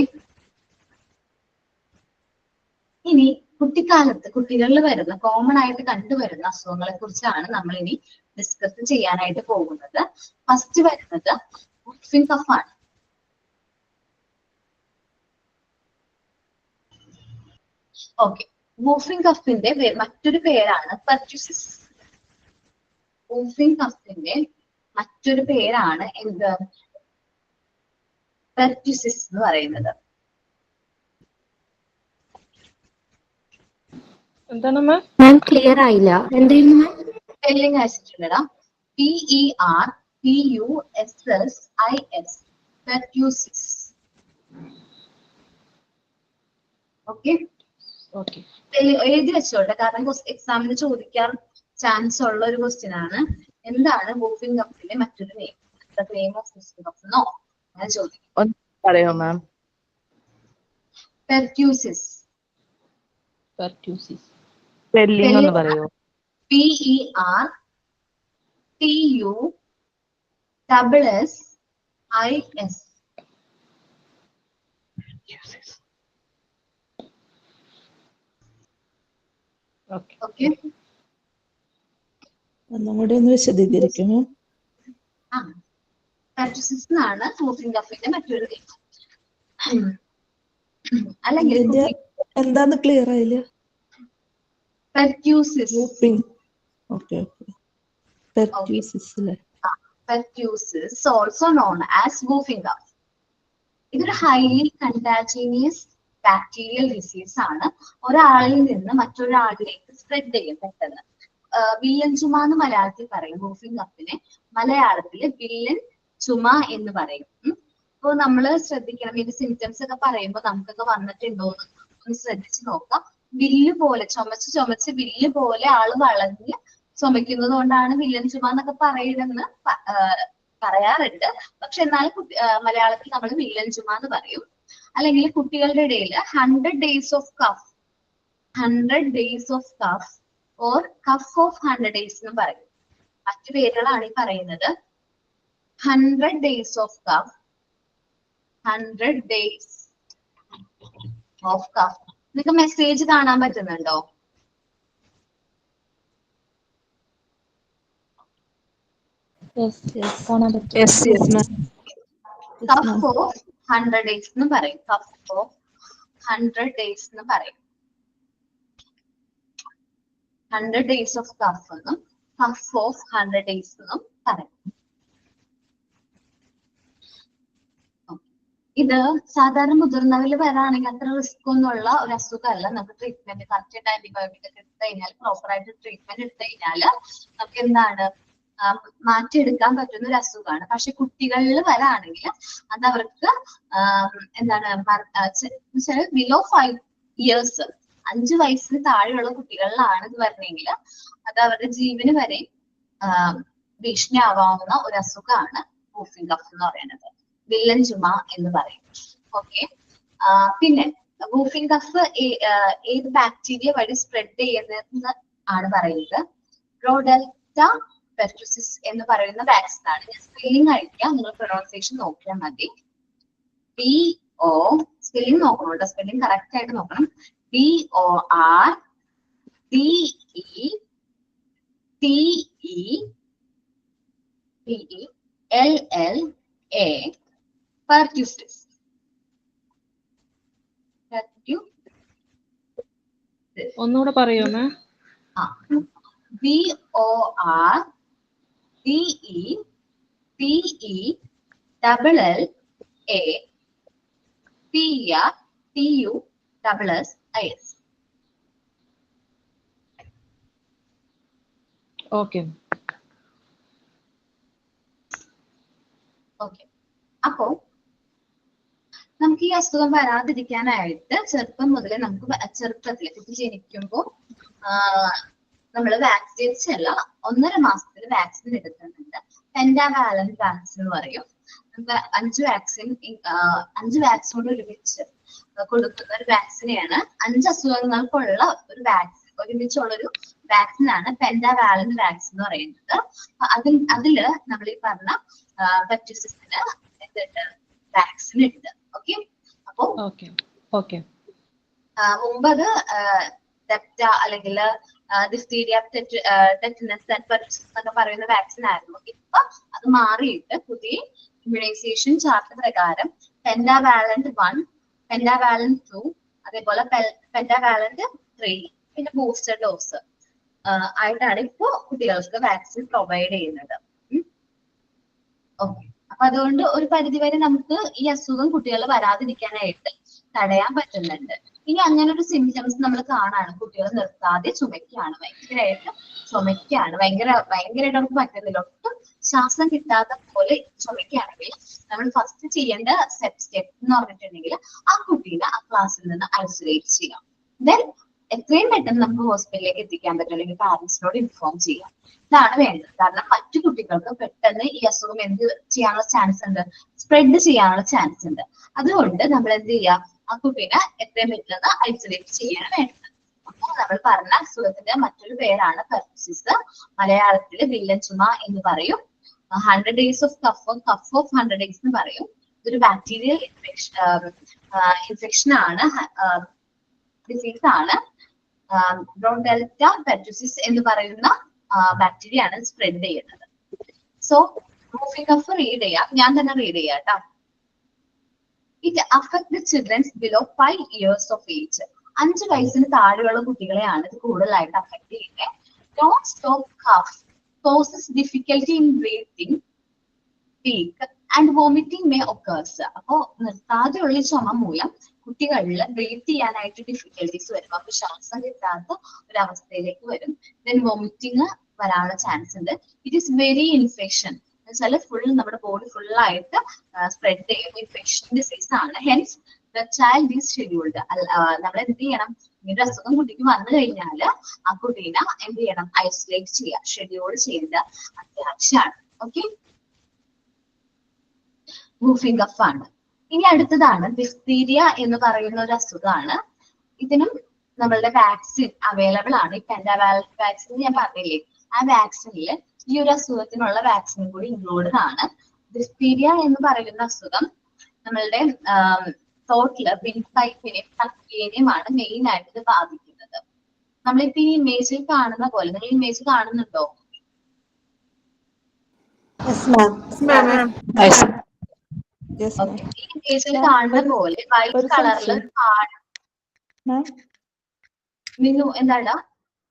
ഇനി കുട്ടിക്കാലത്ത് കുട്ടികളിൽ വരുന്ന കോമൺ ആയിട്ട് കണ്ടുവരുന്ന അസുഖങ്ങളെ കുറിച്ചാണ് നമ്മൾ ഇനി ഡിസ്കസ് ചെയ്യാനായിട്ട് പോകുന്നത്. ഫസ്റ്റ് വരുന്നത് വൂഫിംഗ് കഫ് ആണ്. ഓക്കെ, വൂഫിംഗ് കഫിന്റെ മറ്റൊരു പേരാണ് പെർട്യൂസിസ്. വൂഫിംഗ് കഫിന്റെ മറ്റൊരു പേരാണ് എന്ത്, പെർട്യൂസിസ് എന്ന് പറയുന്നത്. എന്താണ് മാം? ക്ലിയർ ആയില്ല, എന്തായിരുന്നു മാം? സ്പെല്ലിംഗ് അയച്ചിട്ടുണ്ടടാ, PERTUSSIS, പെർട്യൂസിസ്. ഓക്കെ, എഴുതി വെച്ചോട്ടെ, കാരണം എക്സാമിന് ചോദിക്കാൻ ചാൻസ് ഉള്ള ഒരു ക്വസ്റ്റ്യൻ ആണ്. എന്താണ് വൂഫിംഗ് കഫിന്റെ മറ്റൊരു name? Name of whooping cough എന്നോ അങ്ങനെ ചോദിക്കും. പറയോ മാം? പെർട്യൂസിസ്. സ്പെല്ലിംഗ് ഒന്ന് പറയോ? PERTUSSIS. ഓക്കെ, ഒന്നുകൂടി ഒന്ന് വിശദീകരിക്കുമോ? പെർട്യൂസിസ് എന്നാണ് വൂഫിംഗ് കഫിന്റെ മറ്റൊരു നെയിം. അല്ലെങ്കിൽ എന്താന്ന് ക്ലിയർ ആയില്ല. പെർക്യൂസിസ്. Whooping. Okay. Pertussis അല്ലേ? Pertussis, also known as whooping cough. ഇതൊരു ഹൈലി കണ്ടാജിനിയസ് ബാക്ടീരിയൽ ഡിസീസ് ആണ്. ഒരാളിൽ നിന്ന് മറ്റൊരാളിലേക്ക് സ്പ്രെഡ് ചെയ്യും പെട്ടെന്ന്. വില്ലൻ ചുമ എന്ന് മലയാളത്തിൽ പറയും വൂഫിംഗ് കഫിനെ, മലയാളത്തില് വില്ലൻ ചുമ എന്ന് പറയും. അപ്പൊ നമ്മള് ശ്രദ്ധിക്കണം, ഇതിന്റെ സിംറ്റംസ് ഒക്കെ പറയുമ്പോൾ നമുക്കൊക്കെ വന്നിട്ടുണ്ടോ എന്ന് ഒന്ന് ശ്രദ്ധിച്ച് നോക്കാം. വില്ല് പോലെ ചുമച്ച് വില്ല് പോലെ ആള് വളഞ്ഞ് ചുമക്കുന്നത് കൊണ്ടാണ് വില്ലൻ ചുമ എന്നൊക്കെ പറയുന്നത് പറയാറുണ്ട്. പക്ഷെ എന്നാലും മലയാളത്തിൽ നമ്മൾ വില്ലൻ ചുമ എന്ന് പറയും. അല്ലെങ്കിൽ കുട്ടികളുടെ ഇടയിൽ 100 days of cough or cough of 100 days എന്ന് പറയും. മറ്റു പേരുകളാണ് ഈ പറയുന്നത്. 100 days of cough, 100 days of cough. നിങ്ങൾക്ക് മെസ്സേജ് കാണാൻ പറ്റുന്നുണ്ടോ? Yes, കാണാൻ പറ്റും. Yes, ma'am. Cough of 100 days എന്ന് പറയും. Cough of 100 days എന്ന് പറയും. 100 days of cough എന്നും cough of 100 days എന്നും പറയും. ഇത് സാധാരണ മുതിർന്നവരിൽ വരാണെങ്കിൽ അത്ര റിസ്ക് ഒന്നുള്ള ഒരു അസുഖമല്ല. നമുക്ക് ട്രീറ്റ്മെന്റ് കറക്റ്റ് ആന്റിബയോട്ടിക് ഒക്കെ എടുത്തു കഴിഞ്ഞാൽ, പ്രോപ്പർ ആയിട്ട് ട്രീറ്റ്മെന്റ് എടുത്തു കഴിഞ്ഞാൽ നമുക്ക് എന്താണ് മാറ്റിയെടുക്കാൻ പറ്റുന്ന ഒരു അസുഖമാണ്. പക്ഷെ കുട്ടികളിൽ വരാണെങ്കിൽ അത് അവർക്ക് എന്താണ് ബിലോ 5 years 5 വയസ്സിന് താഴെയുള്ള കുട്ടികളിലാണ് ഇത് വരണമെങ്കിൽ അത് അവരുടെ ജീവന് വരെ ഭീഷണിയാവാവുന്ന ഒരു അസുഖമാണ് വൂഫിംഗ് കഫ് എന്ന് പറയുന്നത്. വില്ലൻ ചുമ എന്ന് പറയും. ഓക്കെ, പിന്നെ വൂഫിംഗ് കഫ് ഏത് ബാക്ടീരിയ വഴി സ്പ്രെഡ് ചെയ്യുന്നതെന്ന് ആണ് പറയുന്നത്. റോഡെൽറ്റ പെർട്ടുസിസ് എന്ന് പറയുന്ന വാക്സിൻ ആണ്. ഞാൻ സ്പെല്ലിംഗ് അയക്കാം, നിങ്ങൾ പ്രൊനൗൺസിയേഷൻ നോക്കിയാൽ മതി. BO സ്പെല്ലിംഗ് നോക്കണം കേട്ടോ, സ്പെല്ലിംഗ് കറക്റ്റ് ആയിട്ട് നോക്കണം. BORDETELLA pertussis. ഒന്നുകൂടെ പറയോ മാം? BORDETELLAPERTUSsis. ഓക്കെ. ഓക്കെ, അപ്പോ നമുക്ക് ഈ അസുഖം വരാതിരിക്കാനായിട്ട് ചെറുപ്പം മുതലേ നമുക്ക് ചെറുപ്പത്തില് കുട്ടി ജനിക്കുമ്പോൾ നമ്മൾ വാക്സിനേഷൻ അല്ല 1.5 മാസത്തിൽ വാക്സിൻ എടുക്കുന്നുണ്ട്. പെൻഡാവാലന്റ് വാക്സിൻ എന്ന് പറയും. നമുക്ക് 5 വാക്സിനോട് ഒരുമിച്ച് കൊടുക്കുന്ന ഒരു വാക്സിനെയാണ്. 5 അസുഖങ്ങൾക്കുള്ള ഒരു വാക്സിൻ ഒരുമിച്ചുള്ളൊരു വാക്സിനാണ് പെൻഡാവാലന്റ് വാക്സിൻ എന്ന് പറയുന്നത്. അതില് നമ്മൾ ഈ പറഞ്ഞ പെർട്ടുസിസിന് വാക്സിൻ ഉണ്ട്. ഓക്കെ, അപ്പോ മുമ്പ് അത് ടെപ്റ്റ അല്ലെങ്കിൽ ഡിഫ്തീരിയ, ടെറ്റനസ് ആൻഡ് പെർട്ടുസിസ് എന്നൊക്കെ പറയുന്ന വാക്സിൻ ആയിരുന്നു. ഇപ്പൊ അത് മാറിയിട്ട് പുതിയ ഇമ്മ്യൂണൈസേഷൻ ചാർട്ട് പ്രകാരം പെൻഡാവാലന്റ് 1, പെൻഡാവാലന്റ് 2, അതേപോലെ പെൻഡാവാലന്റ് 3, പിന്നെ ബൂസ്റ്റർ ഡോസ് ആയിട്ടാണ് ഇപ്പോ കുട്ടികൾക്ക് വാക്സിൻ പ്രൊവൈഡ് ചെയ്യുന്നത്. ഓക്കെ, അപ്പൊ അതുകൊണ്ട് ഒരു പരിധിവരെ നമുക്ക് ഈ അസുഖം കുട്ടികൾ വരാതിരിക്കാനായിട്ട് തടയാൻ പറ്റുന്നുണ്ട്. ഇനി അങ്ങനെ ഒരു സിംറ്റംസ് നമ്മൾ കാണാണ്, കുട്ടികൾ നിർത്താതെ ചുമയ്ക്കാണ്, ഭയങ്കരമായിട്ട് നമുക്ക് പറ്റുന്നില്ല, ഒട്ടും ശ്വാസം കിട്ടാത്ത പോലെ ചുമയ്ക്കുകയാണെങ്കിൽ നമ്മൾ ഫസ്റ്റ് ചെയ്യേണ്ട സ്റ്റെപ്പ് എന്ന് പറഞ്ഞിട്ടുണ്ടെങ്കിൽ ആ കുട്ടീനെ ആ ക്ലാസ്സിൽ നിന്ന് ഐസൊലേറ്റ് ചെയ്യാം. ദെൻ എത്രയും പെട്ടെന്ന് നമുക്ക് ഹോസ്പിറ്റലിലേക്ക് എത്തിക്കാൻ പറ്റും, അല്ലെങ്കിൽ പാരന്റ്സിനോട് ഇൻഫോം ചെയ്യാം. ഇതാണ് വേണ്ടത്. കാരണം മറ്റു കുട്ടികൾക്ക് പെട്ടെന്ന് ഈ അസുഖം എന്ത് ചെയ്യാനുള്ള ചാൻസ് ഉണ്ട്, സ്പ്രെഡ് ചെയ്യാനുള്ള ചാൻസ് ഉണ്ട്. അതുകൊണ്ട് നമ്മൾ എന്ത് ചെയ്യാം, ആ കുട്ടീനെ എത്രയും പെട്ടെന്ന് ഐസൊലേറ്റ് ചെയ്യാണ് വേണ്ടത്. അപ്പോൾ നമ്മൾ പറഞ്ഞ അസുഖത്തിന്റെ മറ്റൊരു പേരാണ് പെർട്ടുസിസ്. മലയാളത്തിൽ വില്ലൻ ചുമ എന്ന് പറയും. 100 days of cough of 100 days എന്ന് പറയും. ഇതൊരു ബാക്ടീരിയൽ ഇൻഫെക്ഷൻ ആണ്, ഡിസീസ് ആണ്. റോഡെൽറ്റ പെർട്ടുസിസ് എന്ന് പറയുന്ന ബാക്ടീരിയ ആണ് സ്പ്രെഡ് ചെയ്യുന്നത്. സോ വൂഫിംഗ് കഫ് റീഡ് ചെയ്യാം, ഞാൻ തന്നെ റീഡ് ചെയ്യാം കേട്ടോ. It affects the children below 5 years of age. 5 വയസ്സിന് താഴെയുള്ള കുട്ടികളെയാണ് ഇത് കൂടുതലായിട്ട് അഫക്ട് ചെയ്യുന്നത്. Non stop cough causes difficulty in breathing, peak and vomiting may occurs. അപ്പോ നിർത്താതെയുള്ള ചുമ മൂലം കുട്ടികളിൽ ബ്രീത്ത് ചെയ്യാനായിട്ട് ഡിഫിക്കൽട്ടീസ് വരും. അപ്പൊ ശ്വാസം കിട്ടാത്ത ഒരു അവസ്ഥയിലേക്ക് വരും. ദെൻ വോമിറ്റിംഗ് വരാനുള്ള ചാൻസ് ഉണ്ട്. ഇറ്റ് ഈസ് വെരി ഇൻഫെക്ഷൻ എന്ന് വെച്ചാൽ ഫുൾ നമ്മുടെ ബോഡി ഫുൾ ആയിട്ട് സ്പ്രെഡ് ചെയ്യുന്ന ഇൻഫെക്ഷൻ ഡിസീസ് ആണ്. Hence the child is scheduled. നമ്മൾ എന്ത് ചെയ്യണം, ഇങ്ങനൊരു അസുഖം കുട്ടിക്ക് വന്നു കഴിഞ്ഞാൽ ആ കുട്ടീനെ എന്ത് ചെയ്യണം, ഐസൊലേറ്റ് ചെയ്യുക, ഷെഡ്യൂൾ ചെയ്യേണ്ട അത്യാവശ്യമാണ്. ഓക്കെ, വൂഫിംഗ് കഫ് ആണ്. ഇനി അടുത്തതാണ് ഡിഫ്തീരിയ എന്ന് പറയുന്ന ഒരു അസുഖമാണ്. ഇതിനും നമ്മളുടെ വാക്സിൻ അവൈലബിൾ ആണ്. ഈ പെൻഡാവാലന്റ് വാക്സിൻ ഞാൻ പറഞ്ഞില്ലേ, ആ വാക്സിനിൽ ഈ ഒരു അസുഖത്തിനുള്ള വാക്സിനും കൂടി ഇൻക്ലൂഡഡ് ആണ്. ഡിഫ്തീരിയ എന്ന് പറയുന്ന അസുഖം നമ്മളുടെ തോട്ടില് വിൻപൈപ്പിനെയും തക്കിയേനെയുമാണ് മെയിൻ ആയിട്ട് ഇത് ബാധിക്കുന്നത്. നമ്മളിപ്പോ ഈ ഇമേജിൽ കാണുന്ന പോലെ, നിങ്ങൾ ഇമേജ് കാണുന്നുണ്ടോ? ഈ ഇമേജിൽ കാണുന്ന പോലെ വൈറ്റ് കളറിൽ മിനു എന്താടാ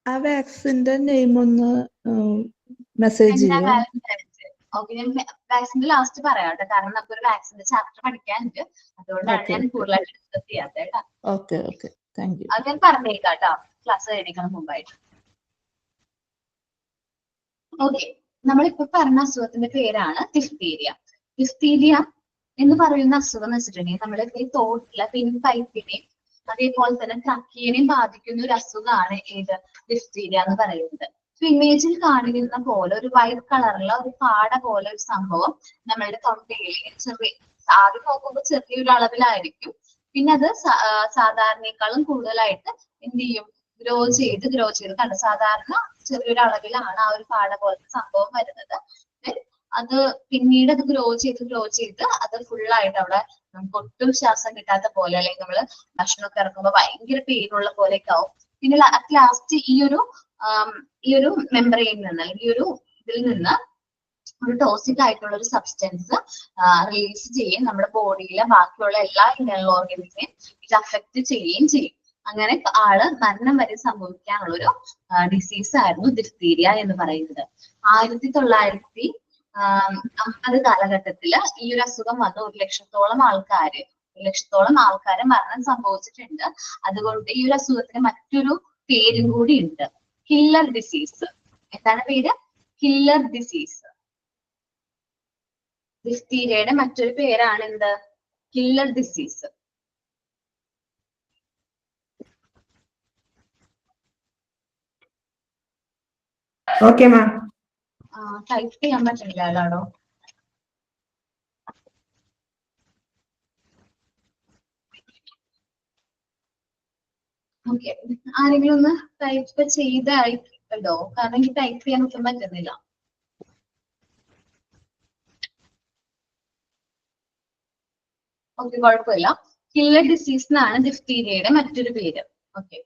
ആ വാക്സിന്റെ നെയിം ഒന്ന് മെസ്സേജ് ചെയ്യാം. ഓക്കെ, ഞാൻ വാക്സിന്റെ ലാസ്റ്റ് പറയാട്ടെ, കാരണം നമുക്കൊരു വാക്സിന്റെ ചാപ്റ്റർ പഠിക്കാനുണ്ട്. അതുകൊണ്ടാണ് ഞാൻ കൂടുതലായിട്ട് ഡിസ്കസ് ചെയ്യാത്തത് കേട്ടോ. Okay okay, thank you. അത് ഞാൻ പറഞ്ഞേക്കാം കേട്ടോ, ക്ലാസ് കഴിഞ്ഞേക്കണം മുമ്പായിട്ട്. ഓക്കെ, നമ്മളിപ്പോ പറഞ്ഞ അസുഖത്തിന്റെ പേരാണ് ഡിഫ്തീരിയ. ഡിഫ്തീരിയ എന്ന് പറയുന്ന അസുഖം എന്ന് വെച്ചിട്ടുണ്ടെങ്കിൽ നമ്മുടെ ഈ തോട്ടിലെ പിൻപൈപ്പിനെയും അതേപോലെ തന്നെ ട്രക്കിയേനെയും ബാധിക്കുന്ന ഒരു അസുഖമാണ് ഏത് ഡിഫ്തീരിയ എന്ന് പറയുന്നത്. ഇമേജിൽ കാണുന്ന പോലെ ഒരു വൈറ്റ് കളറുള്ള ഒരു പാട പോലെ ഒരു സംഭവം നമ്മളുടെ തൊണ്ടയിൽ ചെറിയ, ആദ്യം നോക്കുമ്പോൾ ചെറിയൊരു അളവിലായിരിക്കും. പിന്നെ അത് സാധാരണയേക്കാളും കൂടുതലായിട്ട് എന്ത് ചെയ്യും, ഗ്രോ ചെയ്ത് കണ്ട സാധാരണ ചെറിയൊരു അളവിലാണ് ആ ഒരു പാട പോലത്തെ സംഭവം വരുന്നത്. അത് പിന്നീട് അത് ഗ്രോ ചെയ്ത് അത് ഫുള്ളായിട്ട് അവിടെ നമുക്ക് ഒട്ടും ശ്വാസം കിട്ടാത്ത പോലെ, അല്ലെങ്കിൽ നമ്മള് ഭക്ഷണമൊക്കെ ഇറക്കുമ്പോൾ ഭയങ്കര പെയിനുള്ള പോലെയൊക്കെ ആവും. പിന്നെ ലാസ്റ്റ് ഈ ഒരു മെമ്പറയിൽ നിന്ന്, അല്ലെങ്കിൽ ഈ ഒരു ഇതിൽ നിന്ന് ഒരു ടോക്സിക് ആയിട്ടുള്ള ഒരു സബ്സ്റ്റൻസ് റിലീസ് ചെയ്യും. നമ്മുടെ ബോഡിയിലെ ബാക്കിയുള്ള എല്ലാ ഇന്റേണൽ ഓർഗൻസിനെയും ഇത് അഫക്ട് ചെയ്യുകയും ചെയ്യും. അങ്ങനെ ആള് മരണം വരെ സംഭവിക്കാനുള്ള ഒരു ഡിസീസ് ആയിരുന്നു ഡിഫ്തീരിയ എന്ന് പറയുന്നത്. 1950 കാലഘട്ടത്തില് ഈ ഒരു അസുഖം വന്ന് 1 ലക്ഷത്തോളം ആൾക്കാര് മരണം സംഭവിച്ചിട്ടുണ്ട്. അതുകൊണ്ട് ഈ ഒരു അസുഖത്തിന് മറ്റൊരു പേരും കൂടി ഉണ്ട്, കില്ലർ ഡിസീസ്. എന്താണ് പേര്? Killer disease. ഡിഫ്തീരിയയുടെ മറ്റൊരു പേരാണ് എന്ത്? Killer disease. Okay ma'am. Type ചെയ്യാൻ പറ്റില്ല അല്ലാടോ. ഓക്കെ, ആരെങ്കിലും ഒന്ന് ടൈപ്പ് ചെയ്തോ, കാരണം എനിക്ക് ടൈപ്പ് ചെയ്യാൻ ഒട്ടും പറ്റുന്നില്ല. ഓക്കെ, കുഴപ്പമില്ല. കില്ലർ ഡിസീസ് എന്നാണ് ഡിഫ്തീരിയയുടെ മറ്റൊരു പേര്. ഓക്കെ,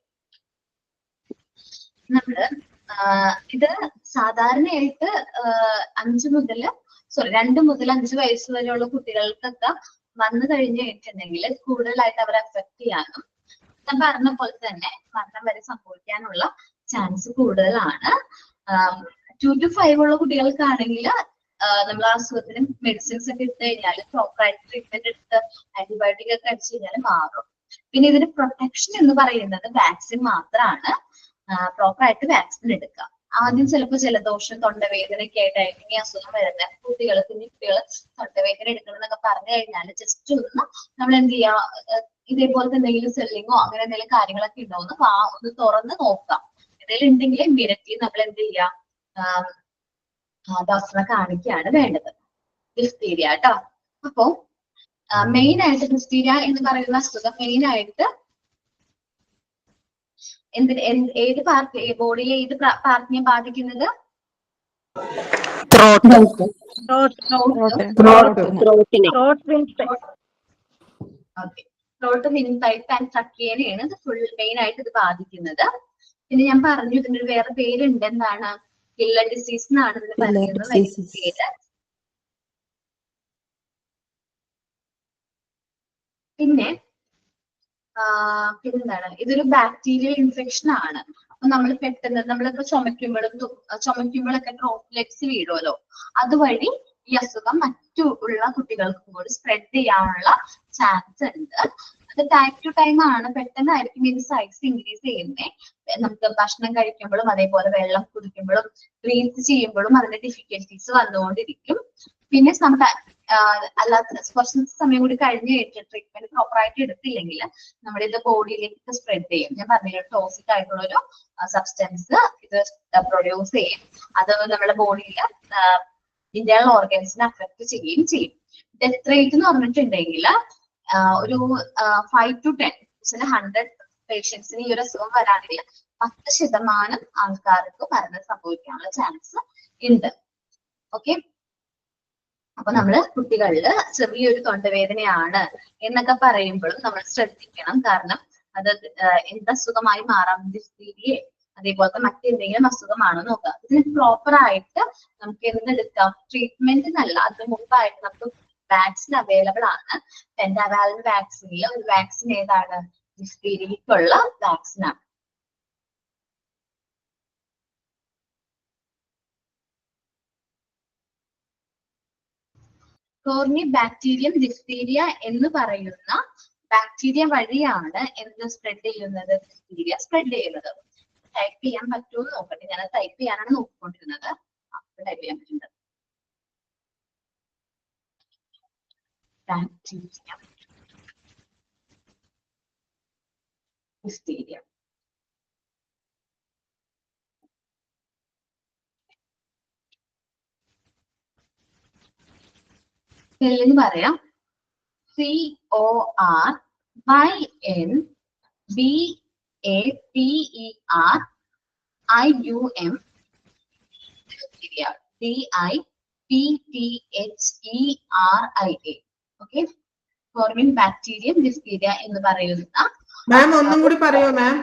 നമ്മള് ഇത് സാധാരണയായിട്ട് 2 മുതൽ 5 വയസ്സ് വരെയുള്ള കുട്ടികൾക്കൊക്കെ വന്നു കഴിഞ്ഞു കഴിഞ്ഞിട്ടുണ്ടെങ്കിൽ കൂടുതലായിട്ട് അവരെ അഫക്ട് ചെയ്യാനും ഞാൻ പറഞ്ഞ പോലെ തന്നെ മരണം വരെ സംഭവിക്കാനുള്ള ചാൻസ് കൂടുതലാണ്. 2 to 5 ഉള്ള കുട്ടികൾക്കാണെങ്കിൽ നമ്മൾ ആ അസുഖത്തിന് മെഡിസിൻസ് ഒക്കെ എടുത്തു കഴിഞ്ഞാൽ, പ്രോപ്പറായിട്ട് ട്രീറ്റ്മെന്റ് എടുത്ത് ആന്റിബയോട്ടിക് ഒക്കെ അടിച്ചു കഴിഞ്ഞാൽ മാറും. പിന്നെ ഇതിന് പ്രൊട്ടക്ഷൻ എന്ന് പറയുന്നത് വാക്സിൻ മാത്രമാണ്. പ്രോപ്പർ ആയിട്ട് വാക്സിൻ എടുക്കുക. ആദ്യം ചിലപ്പോൾ ജലദോഷം, തൊണ്ടവേദനയൊക്കെ ആയിട്ടായിരിക്കും ഈ അസുഖം വരുന്നത്. കുഞ്ഞു കുട്ടികൾ തൊണ്ടവേദന എടുക്കണം എന്നൊക്കെ പറഞ്ഞു കഴിഞ്ഞാൽ ജസ്റ്റ് ഒന്ന് നമ്മൾ എന്ത് ചെയ്യുക, ഇതേപോലത്തെ എന്തെങ്കിലും സെല്ലിങ്ങോ അങ്ങനെ എന്തെങ്കിലും കാര്യങ്ങളൊക്കെ ഉണ്ടോ ഒന്ന് തുറന്ന് നോക്കാം. എന്തെങ്കിലും ഉണ്ടെങ്കിൽ ഇമ്മീഡിയറ്റ്ലി നമ്മൾ എന്ത് ചെയ്യുക, ഡോക്ടറെ കാണിക്കുകയാണ് വേണ്ടത്. ഡിഫ്തീരിയ കേട്ടോ. അപ്പോ മെയിൻ ആയിട്ട് ഡിഫ്തീരിയ എന്ന് പറയുന്ന അസുഖം മെയിൻ ആയിട്ട് ഏത് പാർട്ടി, ബോഡിയിലെ ഏത് പാർട്ടിനെ ബാധിക്കുന്നത്? ത്രോട്ട്, വിൻപൈപ്പ് ആൻഡ് ട്രക്കിയേനെയാണ് ഇത് ഫുൾ മെയിൻ ആയിട്ട് ഇത് ബാധിക്കുന്നത്. പിന്നെ ഞാൻ പറഞ്ഞു ഇതിന്റെ വേറെ പേരുണ്ട്, എന്താണ്? കില്ലർ ഡിസീസ് എന്നാണ് ഇതിന് പറയുന്നത് പേര്. പിന്നെ പിന്നെന്താണ്, ഇതൊരു ബാക്ടീരിയൽ ഇൻഫെക്ഷൻ ആണ്. അപ്പൊ നമ്മൾ പെട്ടെന്ന് നമ്മളിപ്പോ ചുമക്കുമ്പോഴൊക്കെ ഡ്രോപ്ലെറ്റ്സ് വീഴുമല്ലോ, അതുവഴി ഈ അസുഖം മറ്റു ഉള്ള കുട്ടികൾക്കും കൂടി സ്പ്രെഡ് ചെയ്യാനുള്ള ചാൻസ് ഉണ്ട്. അത് ടൈം ടു ടൈം ആണ്, പെട്ടെന്നായിരിക്കും ഇത് സൈസ് ഇൻക്രീസ് ചെയ്യുന്നത്. നമുക്ക് ഭക്ഷണം കഴിക്കുമ്പോഴും അതേപോലെ വെള്ളം കുടിക്കുമ്പോഴും ബ്രീത്ത് ചെയ്യുമ്പോഴും അതിന്റെ ഡിഫിക്കൽറ്റീസ് വന്നുകൊണ്ടിരിക്കും. പിന്നെ നമ്മുടെ അല്ലാത്ത കുറച്ച് സമയം കൂടി കഴിഞ്ഞ് ട്രീറ്റ്മെന്റ് പ്രോപ്പർ ആയിട്ട് എടുത്തില്ലെങ്കിൽ നമ്മുടെ ഇത് ബോഡിയിലേക്ക് സ്പ്രെഡ് ചെയ്യും. ഞാൻ പറഞ്ഞില്ല, ടോക്സിക് ആയിട്ടുള്ള ഒരു സബ്സ്റ്റൻസ് ഇത് പ്രൊഡ്യൂസ് ചെയ്യും. അത് നമ്മുടെ ബോഡിയിൽ ഇന്റേണൽ ഓർഗൻസിനെ അഫക്ട് ചെയ്യുകയും ചെയ്യും. ഡെത്ത് റേറ്റ് എന്ന് പറഞ്ഞിട്ടുണ്ടെങ്കിൽ ഒരു 5 to 10 100 പേഷ്യൻസിന് ഈ ഒരു അസുഖം വരാണെങ്കിൽ 10% ആൾക്കാർക്ക് മരണം സംഭവിക്കാനുള്ള ചാൻസ് ഉണ്ട്. ഓക്കെ, അപ്പൊ നമ്മള് കുട്ടികളില് ചെറിയൊരു തൊണ്ടവേദനയാണ് എന്നൊക്കെ പറയുമ്പോഴും നമ്മൾ ശ്രദ്ധിക്കണം. കാരണം അത് എന്ത് അസുഖമായി മാറാം, ഡിഫ്തീരിയ അതേപോലത്തെ മറ്റെന്തെങ്കിലും അസുഖമാണോ നോക്കുക. ഇതിന് പ്രോപ്പർ ആയിട്ട് നമുക്ക് എന്തെടുക്കാം, ട്രീറ്റ്മെന്റ് എന്നല്ല, അതിന് മുമ്പായിട്ട് നമുക്ക് വാക്സിൻ അവൈലബിൾ ആണ്. പെൻഡാവാലന്റ് വാക്സിനിൽ ഒരു വാക്സിൻ ഏതാണ്, ഡിഫ്തീരിയക്കുള്ള വാക്സിൻ ആണ്. കോർണി ബാക്ടീരിയം ഡിഫ്തീരിയ എന്ന് പറയുന്ന ബാക്ടീരിയ വഴിയാണ് എന്ത് സ്പ്രെഡ് ചെയ്യുന്നത്, ഡിഫ്തീരിയ സ്പ്രെഡ് ചെയ്യുന്നത്. ടൈപ്പ് ചെയ്യാൻ പറ്റുമോ എന്ന് നോക്കട്ടെ, ഞാൻ ടൈപ്പ് ചെയ്യാനാണ് നോക്കിക്കൊണ്ടിരുന്നത്. ടൈപ്പ് ചെയ്യാൻ പറ്റുന്നത് ബാക്ടീരിയ ഡിഫ്തീരിയ. സ്പെല്ലിംഗ് പറയാം, CORNBAPERIUM DIPTHERIA. Okay, corynebacterium diphtheria എന്ന് പറയുന്ന മാം ഒന്നും കൂടി പറയോ മാം?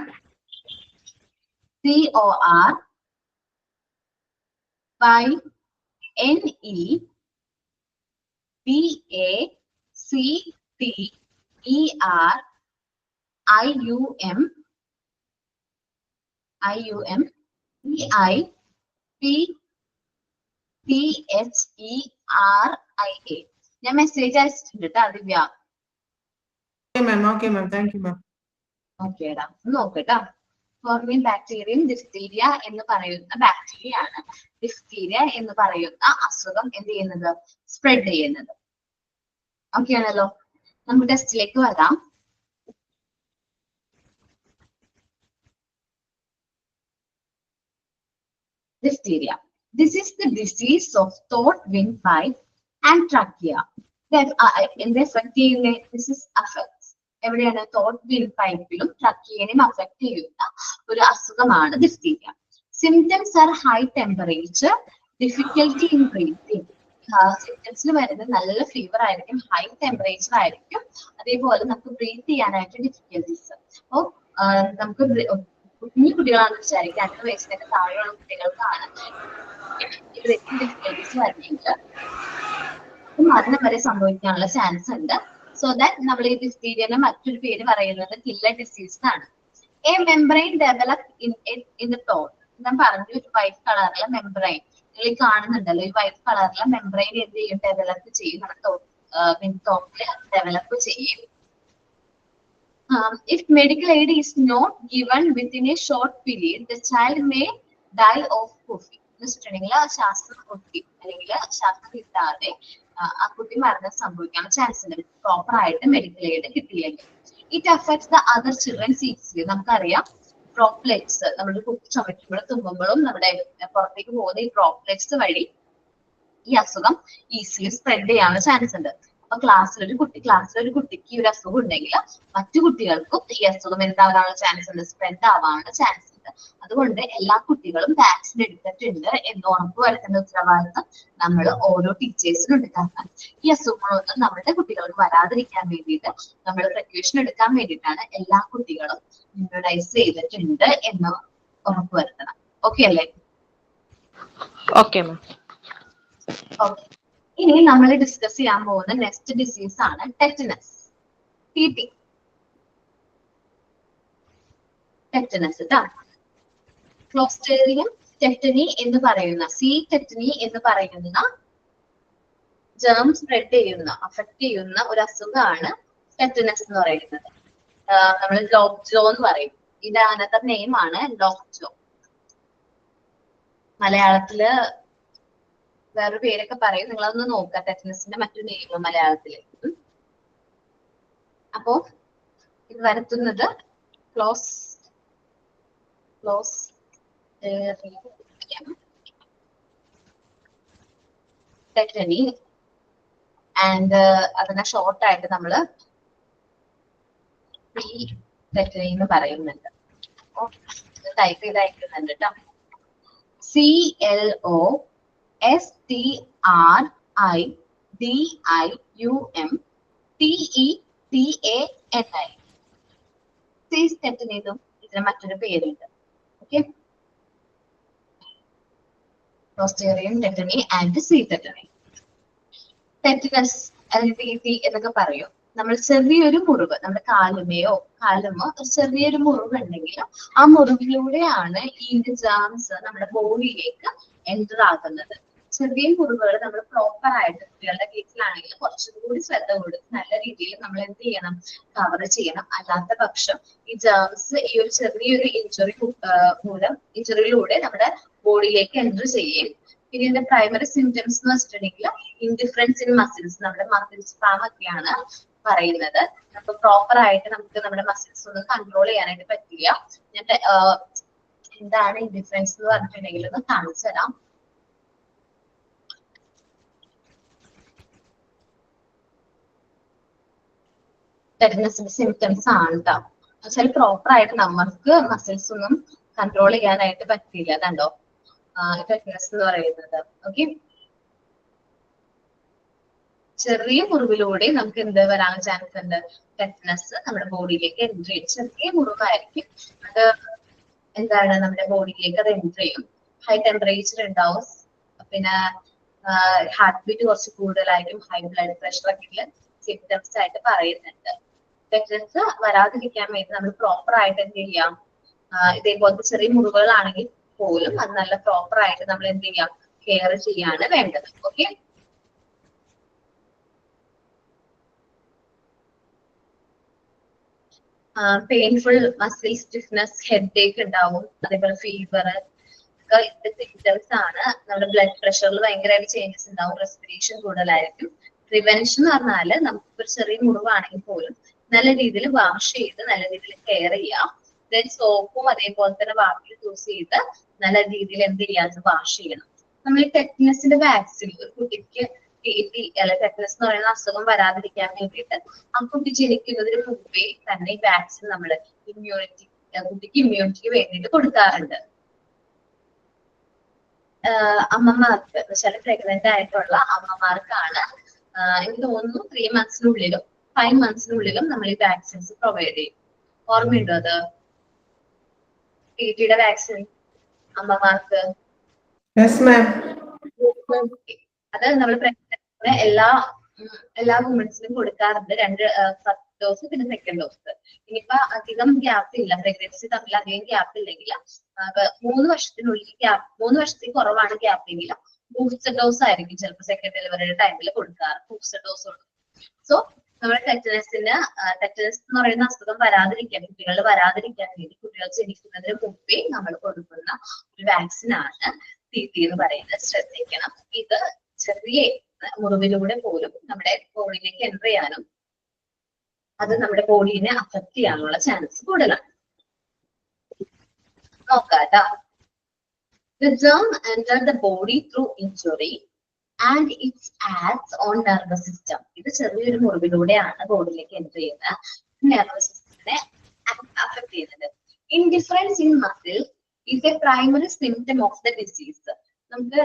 CORNBACTERIA. ഞാൻ മെസ്സേജ് അയച്ചിട്ടുണ്ട് കേട്ടോ Divya. Okay ma'am, thank you ma'am. ഓക്കേടാ, നോക്കട്ടാ. കോർണിൻ ബാക്ടീരിയം ഡിഫ്തീരിയ എന്ന് പറയുന്ന ബാക്ടീരിയ ആണ് ഡിഫ്തീരിയ എന്ന് പറയുന്ന അസുഖം എന്ത് ചെയ്യുന്നത്, സ്പ്രെഡ് ചെയ്യുന്നത്. ഓക്കെ ആണല്ലോ, നമുക്ക് ടെസ്റ്റിലേക്ക് വരാം. Diphtheria. This is the disease of throat, windpipe and trachea. എന്ത് എഫക്ട് ചെയ്യുന്ന ഡിസീസ് അഫക്ട്സ് എവിടെയാണ്, തോട്ട് വിൻപൈപ്പിലും ട്രക്കിയനെയും അഫക്ട് ചെയ്യുന്ന ഒരു അസുഖമാണ് diphtheria. Symptoms are high temperature, difficulty in breathing. സിംറ്റംസിൽ വരുന്നത് നല്ല ഫീവർ ആയിരിക്കും, ഹൈ ടെമ്പറേച്ചർ ആയിരിക്കും, അതേപോലെ നമുക്ക് ബ്രീത്ത് ചെയ്യാനായിട്ട് ഡിഫിക്കൽറ്റീസ്. അപ്പോൾ നമുക്ക് കുഞ്ഞു കുട്ടികളാണെന്ന് വിചാരിക്കുക, 2 വയസ്സിനൊക്കെ താഴെയുള്ള കുട്ടികൾക്കാണ് ഡിഫിക്കൽറ്റീസ് വരുന്നെങ്കിൽ മരണം വരെ സംഭവിക്കാനുള്ള ചാൻസ് ഉണ്ട്. സോ ദാറ്റ് നമ്മൾ ഈ ഡിഫ്തീരിയയുടെ മറ്റൊരു പേര് പറയുന്നത് കില്ലർ ഡിസീസ് ആണ്. A membrane develop in the thought. ഞാൻ പറഞ്ഞു, ഒരു വൈറ്റ് കളറിലെ മെംബ്രെയിൻ നിങ്ങൾ കാണുന്നുണ്ടല്ലോ, ഈ വൈറ്റ് കളറിലെ മെംബ്രെയിൻ എന്ത് ചെയ്യും, ഡെവലപ്പ് ചെയ്യും, നമ്മുടെ തോട്ടില് ഡെവലപ്പ് ചെയ്യും. If medical aid is not given within a short period, the child may die of coughing. വെച്ചിട്ടുണ്ടെങ്കിൽ ശ്വാസം മുട്ടി അല്ലെങ്കിൽ ശ്വാസം കിട്ടാതെ ആ കുട്ടി മരണം സംഭവിക്കാൻ ചാൻസ് ഉണ്ട്, പ്രോപ്പർ ആയിട്ട് മെഡിക്കൽ എയ്ഡ് കിട്ടിയില്ലെങ്കിൽ. It affects the other children's easily. നമുക്കറിയാം ഡ്രോപ്ലെറ്റ്സ്, നമ്മുടെ കുട്ടി ചുമക്കുമ്പോഴും തുമ്മുമ്പോഴും നമ്മുടെ പുറത്തേക്ക് പോകുന്ന ഈ ഡ്രോപ്ലെറ്റ്സ് വഴി ഈ അസുഖം ഈസിലി സ്പ്രെഡ് ചെയ്യാനുള്ള ചാൻസ് ഉണ്ട്. അപ്പൊ ക്ലാസ്സിലൊരു കുട്ടിക്ക് ഈ ഒരു അസുഖം ഉണ്ടെങ്കിൽ മറ്റു കുട്ടികൾക്കും ഈ അസുഖം എന്താവാനുള്ള ചാൻസ് ഉണ്ട്, സ്പ്രെഡ് ആവാനുള്ള ചാൻസ് ഉണ്ട്. അതുകൊണ്ട് എല്ലാ കുട്ടികളും വാക്സിൻ എടുത്തിട്ടുണ്ട് എന്ന് ഉറപ്പുവരുത്തേണ്ട ഉത്തരവാദിത്തം നമ്മൾ ഓരോ ടീച്ചേഴ്സിനും എടുക്കാൻ. ഈ അസുഖങ്ങളൊന്നും നമ്മുടെ കുട്ടികൾക്ക് വരാതിരിക്കാൻ വേണ്ടിയിട്ട് നമ്മൾ പ്രിക്കോഷൻ എടുക്കാൻ വേണ്ടിയിട്ടാണ് എല്ലാ കുട്ടികളും ഇമ്മ്യൂണൈസ് ചെയ്തിട്ടുണ്ട് എന്ന് ഉറപ്പുവരുത്തണം. ഓക്കെ അല്ലേ? Okay ma'am. ഓക്കെ, ഇനി നമ്മൾ ഡിസ്കസ് ചെയ്യാൻ പോകുന്ന നെക്സ്റ്റ് ഡിസീസ് ആണ് ടെറ്റനസ്. TB. ടെറ്റനസ് കേട്ടോ. ക്ലോസ്ട്രീഡിയം ടെറ്റനി എന്ന് പറയുന്ന ടെറ്റനി എന്ന് പറയുന്ന ജേം സ്പ്രെഡ് ചെയ്യുന്ന അഫക്ട് ചെയ്യുന്ന ഒരു അസുഖമാണ് ടെറ്റനസ് എന്ന് പറയുന്നത്. നമ്മൾ ലോക്ജോ എന്ന് പറയും. ഇതിന്റെ അനന്തർ നെയിം ആണ് ലോക്ജോ. മലയാളത്തില് വേറൊരു പേരൊക്കെ പറയും, നിങ്ങളതൊന്ന് നോക്കുക. ടെറ്റനസിന്റെ മറ്റു നെയിം മലയാളത്തില്. അപ്പോ ഇത് വരുത്തുന്നത് ടെറ്റനി ആൻഡ് അതിനെ ഷോർട്ട് ആയിട്ട് നമ്മള് ടെറ്റനി എന്ന് പറയുന്നുണ്ട്. ടൈപ്പ് ചെയ്ത് അയക്കുന്നുണ്ട് കേട്ടോ. CLOSTRIDIUMTETANI. ടെറ്റനിതും ഇതിന് മറ്റൊരു പേരുണ്ട്. Okay, Clostridium tetany and tetany. Tetanus അല്ലെങ്കിൽ എന്നൊക്കെ പറയും. നമ്മൾ ചെറിയൊരു മുറിവ്, നമ്മുടെ കാലുമോ ഒരു ചെറിയൊരു മുറിവ് ഉണ്ടെങ്കിൽ ആ മുറിവിലൂടെയാണ് ഈ ജേംസ് നമ്മുടെ ബോഡിയിലേക്ക് എൻ്റർ ആകുന്നത്. ചെറിയ മുറിവുകൾ നമ്മൾ പ്രോപ്പർ ആയിട്ട് കുട്ടികളുടെ കേസിലാണെങ്കിൽ കുറച്ചുകൂടി ശ്രദ്ധ കൊടുത്ത് നല്ല രീതിയിൽ നമ്മൾ എന്ത് ചെയ്യണം, കവർ ചെയ്യണം. അല്ലാത്ത പക്ഷം ഈ ജേംസ് ഈ ഒരു ചെറിയൊരു ഇഞ്ചുറിയിലൂടെ നമ്മുടെ ബോഡിയിലേക്ക് എൻ്റർ ചെയ്യും. പിന്നെ ഇതിന്റെ പ്രൈമറി സിംറ്റംസ് എന്ന് വെച്ചിട്ടുണ്ടെങ്കിൽ ഇൻഡിഫറൻസ് ഇൻ മസിൽസ്, നമ്മുടെ മസിൽസ് സ്പാം ഒക്കെയാണ് പറയുന്നത്. അപ്പൊ പ്രോപ്പർ ആയിട്ട് നമുക്ക് നമ്മുടെ മസിൽസ് ഒന്നും കൺട്രോൾ ചെയ്യാനായിട്ട് പറ്റില്ല. ഞാൻ എന്താണ് ഇൻഡിഫറൻസ് എന്ന് പറഞ്ഞിട്ടുണ്ടെങ്കിൽ ഒന്ന് കാണിച്ചു തരാം. ടെറ്റനസിന്റെ സിംറ്റംസ് ആണ് കേട്ടോ. വെച്ചാൽ പ്രോപ്പർ ആയിട്ട് നമുക്ക് മസിൽസ് ഒന്നും കൺട്രോൾ ചെയ്യാനായിട്ട് പറ്റില്ല. അതുണ്ടോ ടെറ്റനസ് എന്ന് പറയുന്നത്. ഓക്കെ, ചെറിയ മുറിവിലൂടെ നമുക്ക് എന്ത് വരാൻ ചാൻസ് ഉണ്ട്, ടെറ്റനസ് നമ്മുടെ ബോഡിയിലേക്ക് എൻട്രി ചെയ്യും. ചെറിയ മുറിവായിരിക്കും, അത് എന്താണ് നമ്മുടെ ബോഡിയിലേക്ക് അത് എൻട്രി ചെയ്യും. ഹൈ ടെമ്പറേച്ചർ ഉണ്ടാവും, പിന്നെ ഹാർട്ട് ബീറ്റ് കുറച്ച് കൂടുതലായിരിക്കും, ഹൈ ബ്ലഡ് പ്രഷർ ഒക്കെ സിംറ്റംസ് ആയിട്ട് പറയുന്നുണ്ട്. ടെറ്റനസ് വരാതിരിക്കാൻ വേണ്ടി നമ്മൾ പ്രോപ്പർ ആയിട്ട് എന്ത് ചെയ്യാം, ഇതേപോലത്തെ ചെറിയ മുറിവുകളാണെങ്കിൽ പോലും അത് നല്ല പ്രോപ്പർ ആയിട്ട് നമ്മൾ എന്ത് ചെയ്യാം, കെയർ ചെയ്യാണ് വേണ്ടത്. Okay, painful muscle stiffness, headache ഉണ്ടാവും, അതേപോലെ ഫീവർ ഒക്കെ ഇതിന്റെ സിംറ്റംസ് ആണ്. നമ്മുടെ ബ്ലഡ് പ്രഷറിൽ ഭയങ്കരമായിട്ട് ചേഞ്ചസ് ഉണ്ടാവും, റെസ്പിറേഷൻ കൂടുതലായിരിക്കും. പ്രിവെൻഷൻ എന്ന് പറഞ്ഞാല് നമുക്ക് ഒരു ചെറിയ മുറിവാണെങ്കിൽ പോലും നല്ല രീതിയിൽ വാഷ് ചെയ്ത് നല്ല രീതിയിൽ കെയർ ചെയ്യാം. ദെൻ സോപ്പും അതേപോലെ തന്നെ വാട്ടർ യൂസ് ചെയ്ത് നല്ല രീതിയിൽ എന്ത് ചെയ്യാതെ വാഷ് ചെയ്യണം. നമ്മൾ ഈ ടെറ്റനസിന്റെ വാക്സിൻ ഒരു കുട്ടിക്ക് ടെറ്റനസ് എന്ന് പറയുന്ന അസുഖം വരാതിരിക്കാൻ വേണ്ടിയിട്ട് ആ കുട്ടി ജനിക്കുന്നതിന് മുമ്പേ തന്നെ ഈ വാക്സിൻ നമ്മൾ കുട്ടിക്ക് ഇമ്മ്യൂണിറ്റിക്ക് വേണ്ടിയിട്ട് കൊടുക്കാറുണ്ട്. അമ്മമാർക്ക് വെച്ചാൽ പ്രഗ്നന്റ് ആയിട്ടുള്ള അമ്മമാർക്കാണ് എനിക്ക് തോന്നുന്നു 3 monthsനുള്ളിലും 5 monthsനുള്ളിലും നമ്മൾ ഈ വാക്സിൻസ് പ്രൊവൈഡ് ചെയ്യും. ഓർമ്മയുണ്ടോ അത്? ടിടിയുടെ വാക്സിൻ അമ്മമാർക്ക് അത് നമ്മൾ എല്ലാ വുമൻസിനും കൊടുക്കാറുണ്ട്. 2 ഫസ്റ്റ് ഡോസ് പിന്നെ സെക്കൻഡ് ഡോസ്. ഇനിയിപ്പോ അധികം ഗ്യാപ്പ് ഇല്ല, പ്രഗ്നൻസി തമ്മിൽ അധികം ഗ്യാപ്പ് ഇല്ലെങ്കിൽ 3 വർഷത്തിനുള്ളിൽ 3 വർഷത്തിൽ കുറവാണ് ഗ്യാപ്പ് എങ്കിൽ ബൂസ്റ്റർ ഡോസ് ആയിരിക്കും ചിലപ്പോൾ സെക്കൻഡ് ഡെലിവറിയുടെ ടൈമിൽ കൊടുക്കാറ്. ബൂസ്റ്റർ ഡോസ് കൊടുക്കും. സോ നമ്മുടെ ടെറ്റനസ് എന്ന് പറയുന്ന അസുഖം വരാതിരിക്കാൻ, കുട്ടികളിൽ വരാതിരിക്കാൻ വേണ്ടി കുട്ടികൾ ജനിക്കുന്നതിന് മുമ്പേ നമ്മൾ കൊടുക്കുന്ന ഒരു വാക്സിൻ ആണ് TT എന്ന് പറയുന്നത്. ശ്രദ്ധിക്കണം, ഇത് ചെറിയ മുറിവിലൂടെ പോലും നമ്മുടെ ബോഡിയിലേക്ക് എൻ്റർ ചെയ്യാനും അത് നമ്മുടെ ബോഡീനെ അഫക്ട് ചെയ്യാനുള്ള ചാൻസ് കൂടുതലാണ്. നോക്കാട്ടോ. The germ entered the body through injury and it acts on nervous system. ഇത് ചെറിയൊരു മുറിവിലൂടെയാണ് ബോഡിയിലേക്ക് എൻ്റർ ചെയ്യുന്നത്, നെർവസ് സിസ്റ്റത്തിനെ അഫക്ട് ചെയ്യുന്നത്. Indifference in muscle is a primary symptom of the disease. നമുക്ക്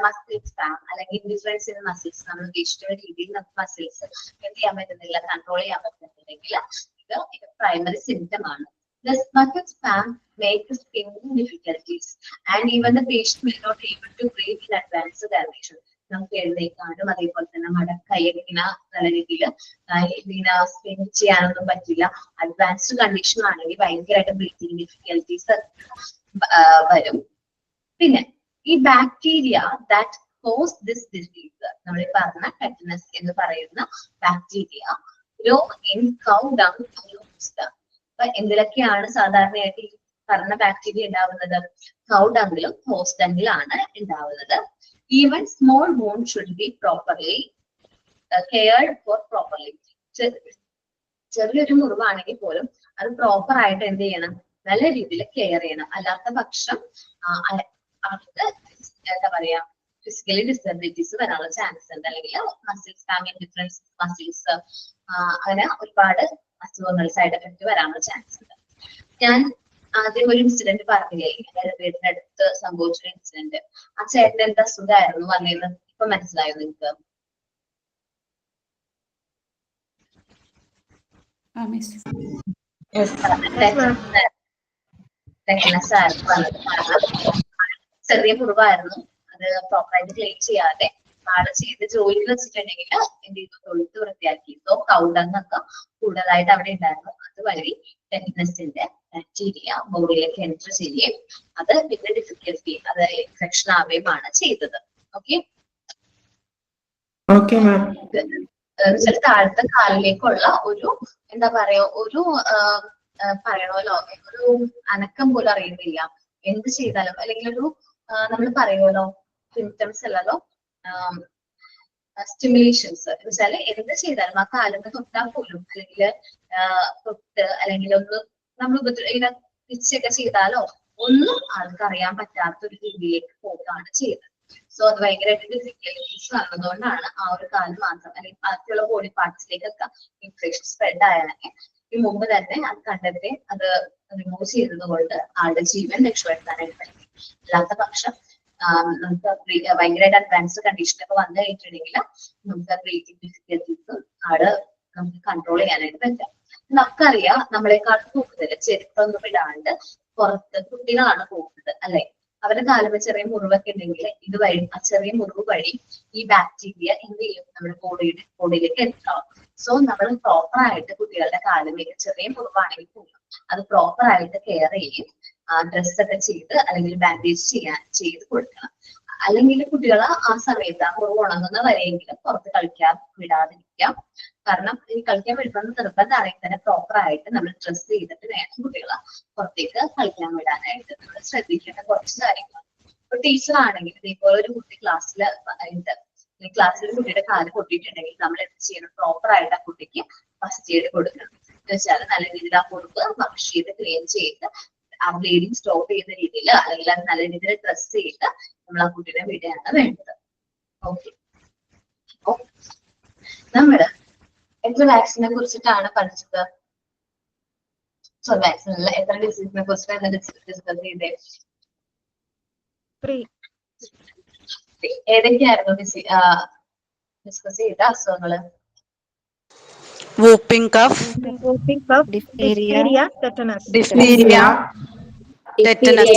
മസിൽ സ്പാം അല്ലെങ്കിൽ ഇൻഡിഫറൻസ് ഇൻ മസിൽസ്, നമ്മൾ ഉദ്ദേശിക്കുന്ന രീതിയിൽ നമുക്ക് മസിൽസ് എന്ത് ചെയ്യാൻ പറ്റുന്നില്ല, കൺട്രോൾ ചെയ്യാൻ പറ്റുന്നില്ലെങ്കിൽ ഇത് പ്രൈമറി സിംറ്റം ആണ്. This muscle spasm makes breathing difficulties and even the patient will not able to breathe in advanced condition. നമുക്ക് എഴുന്നേക്കാനും അതേപോലെ തന്നെ മടക്കൈയൊക്കെ ഇങ്ങനെ നല്ല രീതിയിൽ ഇങ്ങനെ സ്പെൻഡ് ചെയ്യാനൊന്നും പറ്റില്ല. അഡ്വാൻസ്ഡ് കണ്ടീഷൻ ആണെങ്കിൽ ഭയങ്കരമായിട്ട് ബ്രീത്തിങ് ഡിഫിക്കൽറ്റീസ് വരും. പിന്നെ ഈ bacteria that cause this disease, നമ്മൾ പറഞ്ഞ ടെറ്റനസ് എന്ന് പറയുന്ന bacteria grow in cow dung used. അപ്പൊ എന്തിലൊക്കെയാണ് സാധാരണയായിട്ട് ഈ പറഞ്ഞ ബാക്ടീരിയ ഉണ്ടാവുന്നത്? കൗ ഡങ്ങിലും ഹോസ് ഡങ്ങിലാണ് ഉണ്ടാവുന്നത്. Even small wound should be properly cared for properly. ചെറിയൊരു മുറിവാണെങ്കിൽ പോലും അത് പ്രോപ്പർ ആയിട്ട് എന്ത് ചെയ്യണം? നല്ല രീതിയിൽ കെയർ ചെയ്യണം. അല്ലാത്ത പക്ഷം അവർക്ക് എന്താ പറയാ ഫിസിക്കലി ഡിസബിലിറ്റീസ് വരാനുള്ള ചാൻസ് ഉണ്ട്. അല്ലെങ്കിൽ മസിൽസ് ഫാമിംഗ് ഡിഫറൻസ് മസിൽസ് അങ്ങനെ ഒരുപാട് അസുഖങ്ങൾ സൈഡ് എഫക്ട് വരാനുള്ള ചാൻസ് ഉണ്ട്. ഞാൻ ആദ്യം ഒരു ഇൻസിഡന്റ് പറഞ്ഞില്ലേ, വീടിന്റെ അടുത്ത് സംഭവിച്ച ഇൻസിഡന്റ്. ആ ചേട്ടൻ എന്താ അസുഖമായിരുന്നു പറഞ്ഞത് ഇപ്പൊ മനസ്സിലായോ നിങ്ങൾക്ക്? ടെറ്റനസ് ആയിരുന്നു പറഞ്ഞത്. കാരണം ചെറിയ മുറിവായിരുന്നു, അത് പ്രോപ്പറായിട്ട് ക്ലീൻ ചെയ്യാതെ ആള് ചെയ്ത് ജോലിയിൽ വെച്ചിട്ടുണ്ടെങ്കിൽ എന്ത് ചെയ്തു? തൊഴുത്ത് വൃത്തിയാക്കി. സോ കൗഡങ്ങൊക്കെ കൂടുതലായിട്ട് അവിടെ ഉണ്ടായിരുന്നു. അതുവഴി ടെറ്റനസിന്റെ ബാക്ടീരിയ ബോഡിയിലേക്ക് എൻറ്റർ ചെയ്യുകയും അത് പിന്നെ ഡിഫിക്കൽറ്റി, അത് ഇൻഫെക്ഷൻ ആവുകയുമാണ് ചെയ്തത്. ഓക്കെ, താഴത്തെ കാലിലേക്കുള്ള ഒരു എന്താ പറയാ ഒരു പറയണമല്ലോ, ഒരു അനക്കം പോലും അറിയുന്നില്ല. എന്ത് ചെയ്താലും അല്ലെങ്കിൽ ഒരു നമ്മൾ പറയുമല്ലോ സിംറ്റംസ് അല്ലല്ലോ സ്റ്റിമുലേഷൻസ് എന്ന് വെച്ചാല് എന്ത് ചെയ്താലും ആ കാലിന് തൊട്ടാൽ പോലും അല്ലെങ്കിൽ തൊട്ട് അല്ലെങ്കിൽ ഒന്ന് നമ്മൾ ഇങ്ങനെ പിച്ചൊക്കെ ചെയ്താലോ ഒന്നും ആൾക്ക് അറിയാൻ പറ്റാത്ത ഒരു രീതിയിലേക്ക് പോവുകയാണ് ചെയ്തത്. സോ അത് ഭയങ്കരമായിട്ട് ഡിഫിക്കൽറ്റീസ് വന്നതുകൊണ്ടാണ് ആ ഒരു കാലം മാത്രം അല്ലെങ്കിൽ ബാക്കിയുള്ള ബോഡി പാർട്സിലേക്കൊക്കെ ഇൻഫെക്ഷൻ സ്പ്രെഡ് ആയാലൊക്കെ ഈ മുമ്പ് തന്നെ അത് കണ്ടെത്തി അത് റിമൂവ് ചെയ്തത് കൊണ്ട് ആളുടെ ജീവൻ രക്ഷപ്പെടുത്താനായിട്ട് പറ്റി. അല്ലാത്ത പക്ഷം നമുക്ക് ഭയങ്കരമായിട്ട് അഡ്വാൻസ്ഡ് കണ്ടീഷനൊക്കെ വന്നു കഴിഞ്ഞിട്ടുണ്ടെങ്കിൽ നമുക്ക് ബ്രീത്തിങ് ഡിഫിക്കൽറ്റീസ് ആള് നമുക്ക് കൺട്രോൾ ചെയ്യാനായിട്ട് പറ്റാം. നമുക്കറിയാം നമ്മളെക്കാൾ കൂടുതൽ ചെരുപ്പൊന്നും ഇടാണ്ട് പുറത്ത് കുട്ടികളാണ് പോകുന്നത് അല്ലെ? അവരുടെ കാലുമ്പോൾ ചെറിയ മുറിവൊക്കെ ഉണ്ടെങ്കിൽ ഇതുവഴി ആ ചെറിയ മുറിവ് വഴി ഈ ബാക്ടീരിയ എന്ത് ചെയ്യും? നമ്മുടെ ബോഡിയിലേക്ക് എത്താം. സോ നമ്മൾ പ്രോപ്പർ ആയിട്ട് കുട്ടികളുടെ കാലിലേക്ക് ചെറിയ മുറിവാണെങ്കിൽ പോലും അത് പ്രോപ്പർ ആയിട്ട് കെയർ ചെയ്യും, ഡ്രസ് ഒക്കെ ചെയ്ത് അല്ലെങ്കിൽ ബാൻഡേജ് ചെയ്ത് കൊടുക്കണം. അല്ലെങ്കിൽ കുട്ടികൾ ആ സമയത്ത് ആ മുറിവ് ഉണങ്ങുന്ന വരെയെങ്കിലും പുറത്ത് കളിക്കാൻ വിടാതിരിക്കാം. കാരണം ഈ കളിക്കാൻ വിടുന്നത് നിർബന്ധമാണെങ്കിൽ തന്നെ പ്രോപ്പർ ആയിട്ട് നമ്മൾ ഡ്രസ് ചെയ്തിട്ട് വേണം കുട്ടികളെ പുറത്തേക്ക് കളിക്കാൻ വിടാനായിട്ട്. നമ്മൾ ശ്രദ്ധിക്കേണ്ട കുറച്ച് കാര്യങ്ങൾ. ഇപ്പൊ ടീച്ചർ ആണെങ്കിൽ ഇതേപോലെ ഒരു കുട്ടി ക്ലാസ്സിൽ കുട്ടിയുടെ കാല് പൊട്ടിയിട്ടുണ്ടെങ്കിൽ നമ്മൾ എന്ത് ചെയ്യണം? പ്രോപ്പർ ആയിട്ട് ആ കുട്ടിക്ക് ഫസ്റ്റ് എയ്ഡ് കൊടുക്കണം. എന്ന് വെച്ചാൽ നല്ല രീതിയിൽ ആ മുറിവ് വാഷ് ചെയ്ത് ക്ലീൻ ചെയ്ത് ആ ബ്ലീഡിങ് സ്റ്റോപ്പ് ചെയ്യുന്ന രീതിയിൽ അല്ലെങ്കിൽ അത് നല്ല രീതിയിൽ ഡ്രസ് ചെയ്ത് നമ്മൾ ആ കുട്ടീനെ വിടുകയാണ് വേണ്ടത്. ഓക്കെ, അപ്പൊ നമ്മള് എത്ര വാക്സിനെ കുറിച്ചിട്ടാണ് പഠിച്ചത്? സോ വാക്സിനിൽ എത്ര ഡിസീസിനെ കുറിച്ചിട്ടാണ് ഡിസ്കസ് ചെയ്തേ? ഏതൊക്കെയായിരുന്നു ഡിസ്കസ് ചെയ്ത അസുഖങ്ങള്? whooping cough, diphtheria, tetanus. diphtheria, tetanus.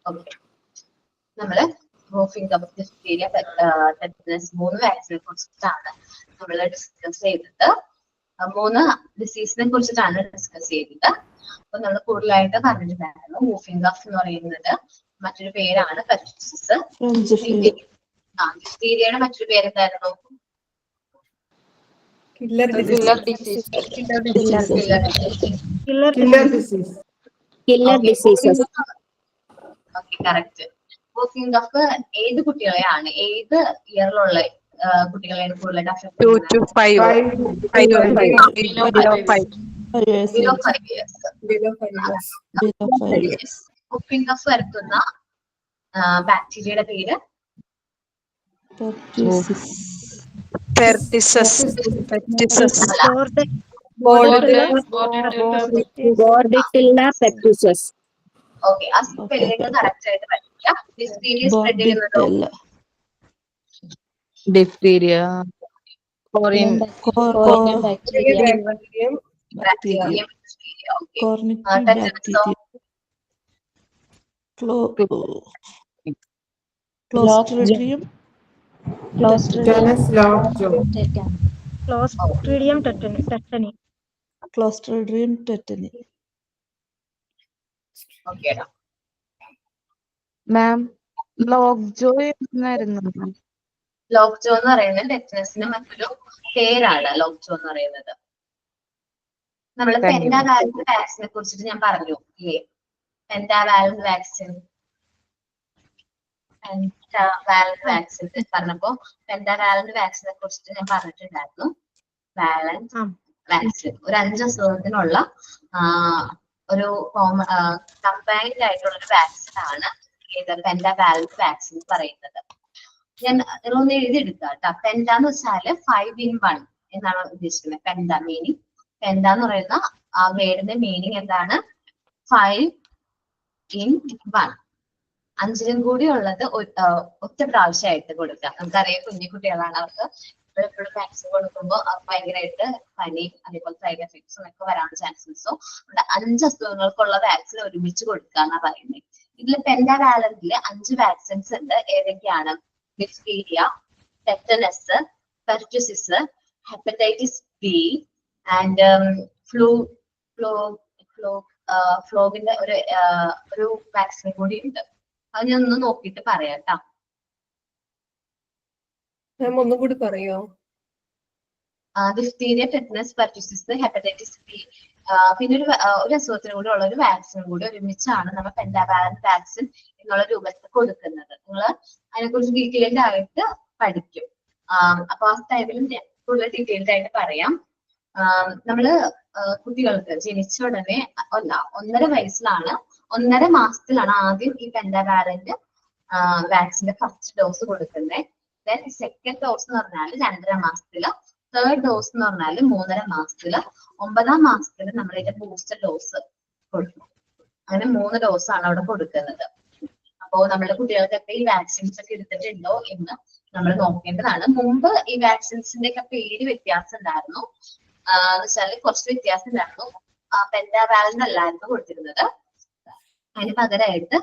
Okay, നമ്മള് വൂപ്പിംഗ് കഫ്, ഡിഫ്തീരിയ, ടെറ്റനസ് 3 വാക്സിനെ കുറിച്ചിട്ടാണ് നമ്മൾ ഡിസ്കസ് ചെയ്തത്. 3 ഡിസീസിനെ കുറിച്ചിട്ടാണ് ഡിസ്കസ് ചെയ്തത്. അപ്പൊ നമ്മൾ കൂടുതലായിട്ട് പറഞ്ഞിട്ടുണ്ടായിരുന്നു വൂപ്പിംഗ് കഫ് എന്ന് പറയുന്നത് മറ്റൊരു പേരാണ് പെർtussis. ഡിഫ്തീരിയയുടെ മറ്റൊരു പേരെന്തായിരുന്നു? Killer disease. Okay, correct. Whooping cough ഏത് കുട്ടികളെയാണ്, ഏത് ഇയറിലുള്ള കുട്ടികളെയാണ് കൂടുതലായിട്ട് affect 2 to 5. Below 5 years. Whooping cough വരുത്തുന്ന ബാക്ടീരിയയുടെ പേര് Pertussis. Bordetella pertussis. ഓക്കെ, ആ സ്പെല്ലിംഗ് കറക്റ്റ് ആയിട്ട് പഠിക്കുക. ഡിഫ്തീരിയ സ്പ്രെഡ് ചെയ്യുന്നതോ? diphtheria, ബാക്ടീരിയം, ടെറ്റനസോ? Clostridium. Tetanus lockjaw. Clostridium tetani. Clostridium tetani. ഓക്കേടാ. മാം ലോക്ജോയ് എന്നായിരുന്നു. ലോക്ജോ എന്ന് പറയുന്നത് ടെറ്റനസിന് മറ്റൊരു പേരാണ്. ലോക്ജോ എന്ന് പറയുന്നത് നമ്മൾ Thank you. പെൻഡാവാലന്റ് വാക്സിനെ കുറിച്ചിട്ട് ഞാൻ പറഞ്ഞു ഇല്ലേ? പെൻഡാവാലന്റ് വാക്സിൻ പറഞ്ഞപ്പോ പെൻഡാവാലന്റ് വാക്സിനെ കുറിച്ചിട്ട് ഞാൻ പറഞ്ഞിട്ടുണ്ടായിരുന്നു. വാലന്റ് വാക്സിൻ ഒരു 5 അസുഖത്തിനുള്ള ഒരു കമ്പൈൻഡ് ആയിട്ടുള്ള ഒരു വാക്സിൻ ആണ് ഇത് പെൻഡാവാലന്റ് വാക്സിൻ പറയുന്നത്. ഞാൻ ഒന്ന് എഴുതിയെടുക്കാം കേട്ടോ. പെൻഡ എന്ന് വെച്ചാല് 5 in 1 എന്നാണ് ഉദ്ദേശിക്കുന്നത്. പെൻഡ മീനിങ്, പെൻഡ എന്ന് പറയുന്ന ആ വേർഡിന്റെ മീനിങ് എന്താണ്? 5 in 1. 5ലും കൂടി ഉള്ളത് ഒറ്റ പ്രാവശ്യമായിട്ട് കൊടുക്കാം. നമുക്കറിയാം കുഞ്ഞു കുട്ടികളാണ്, അവർക്ക് എപ്പോഴും വാക്സിൻ കൊടുക്കുമ്പോൾ ഭയങ്കരമായിട്ട് പനിയും അതേപോലെ സൈഡ് എഫക്ട്സും ഒക്കെ വരാനുള്ള ചാൻസസും ഇവിടെ 5 അസുഖങ്ങൾക്കുള്ള വാക്സിൻ ഒരുമിച്ച് കൊടുക്കുക എന്നാ പറയുന്നത്. ഇതിൽ പെൻഡാവാലന്റില് 5 വാക്സിൻസ് ഉണ്ട്. ഏതൊക്കെയാണ്? Diphtheria, tetanus, pertussis, hepatitis B and ഫ്ലോഗിന്റെ ഒരു വാക്സിൻ കൂടി ഉണ്ട്. അത് ഞാൻ ഒന്ന് നോക്കിയിട്ട് പറയാം കേട്ടോ. ഒന്നും കൂടി പറയോ? Diphtheria, tetanus, pertussis, hepatitis B, പിന്നെ ഒരു അസുഖത്തിന് കൂടി ഉള്ള ഒരു വാക്സിൻ കൂടി ഒരുമിച്ചാണ് നമ്മൾ പെൻഡാവാലന്റ് വാക്സിൻ എന്നുള്ള രൂപത്തിൽ കൊടുക്കുന്നത്. നിങ്ങൾ അതിനെക്കുറിച്ച് ഡീറ്റെയിൽഡ് ആയിട്ട് പഠിക്കും. അപ്പൊ ആ ടൈമിലും കൂടുതൽ ഡീറ്റെയിൽഡ് ആയിട്ട് പറയാം. നമ്മള് കുട്ടികൾക്ക് ജനിച്ച ഉടനെ 1.5 വയസ്സിലാണ്, 1.5 മാസത്തിലാണ് ആദ്യം ഈ പെൻഡാവാലന്റ് വാക്സിന്റെ ഫസ്റ്റ് ഡോസ് കൊടുക്കുന്നത്. ദെൻ സെക്കൻഡ് ഡോസ് എന്ന് പറഞ്ഞാൽ 2.5 മാസത്തില്, തേർഡ് ഡോസ് എന്ന് പറഞ്ഞാൽ 3.5 മാസത്തില്, 9ാം മാസത്തില് നമ്മൾ ഇതിന്റെ ബൂസ്റ്റർ ഡോസ് കൊടുക്കും. അങ്ങനെ 3 ഡോസാണ് അവിടെ കൊടുക്കുന്നത്. അപ്പോ നമ്മുടെ കുട്ടികൾക്കൊക്കെ ഈ വാക്സിൻസ് ഒക്കെ എടുത്തിട്ടുണ്ടോ എന്ന് നമ്മൾ നോക്കേണ്ടതാണ്. മുമ്പ് ഈ വാക്സിൻസിന്റെ ഒക്കെ പേര് വ്യത്യാസം ഉണ്ടായിരുന്നു. എന്ന് വെച്ചാൽ കുറച്ച് വ്യത്യാസം ഉണ്ടായിരുന്നു. പെൻഡാവാലന്റ് അല്ലായിരുന്നു കൊടുത്തിരുന്നത്. അതിന് പകരമായിട്ട്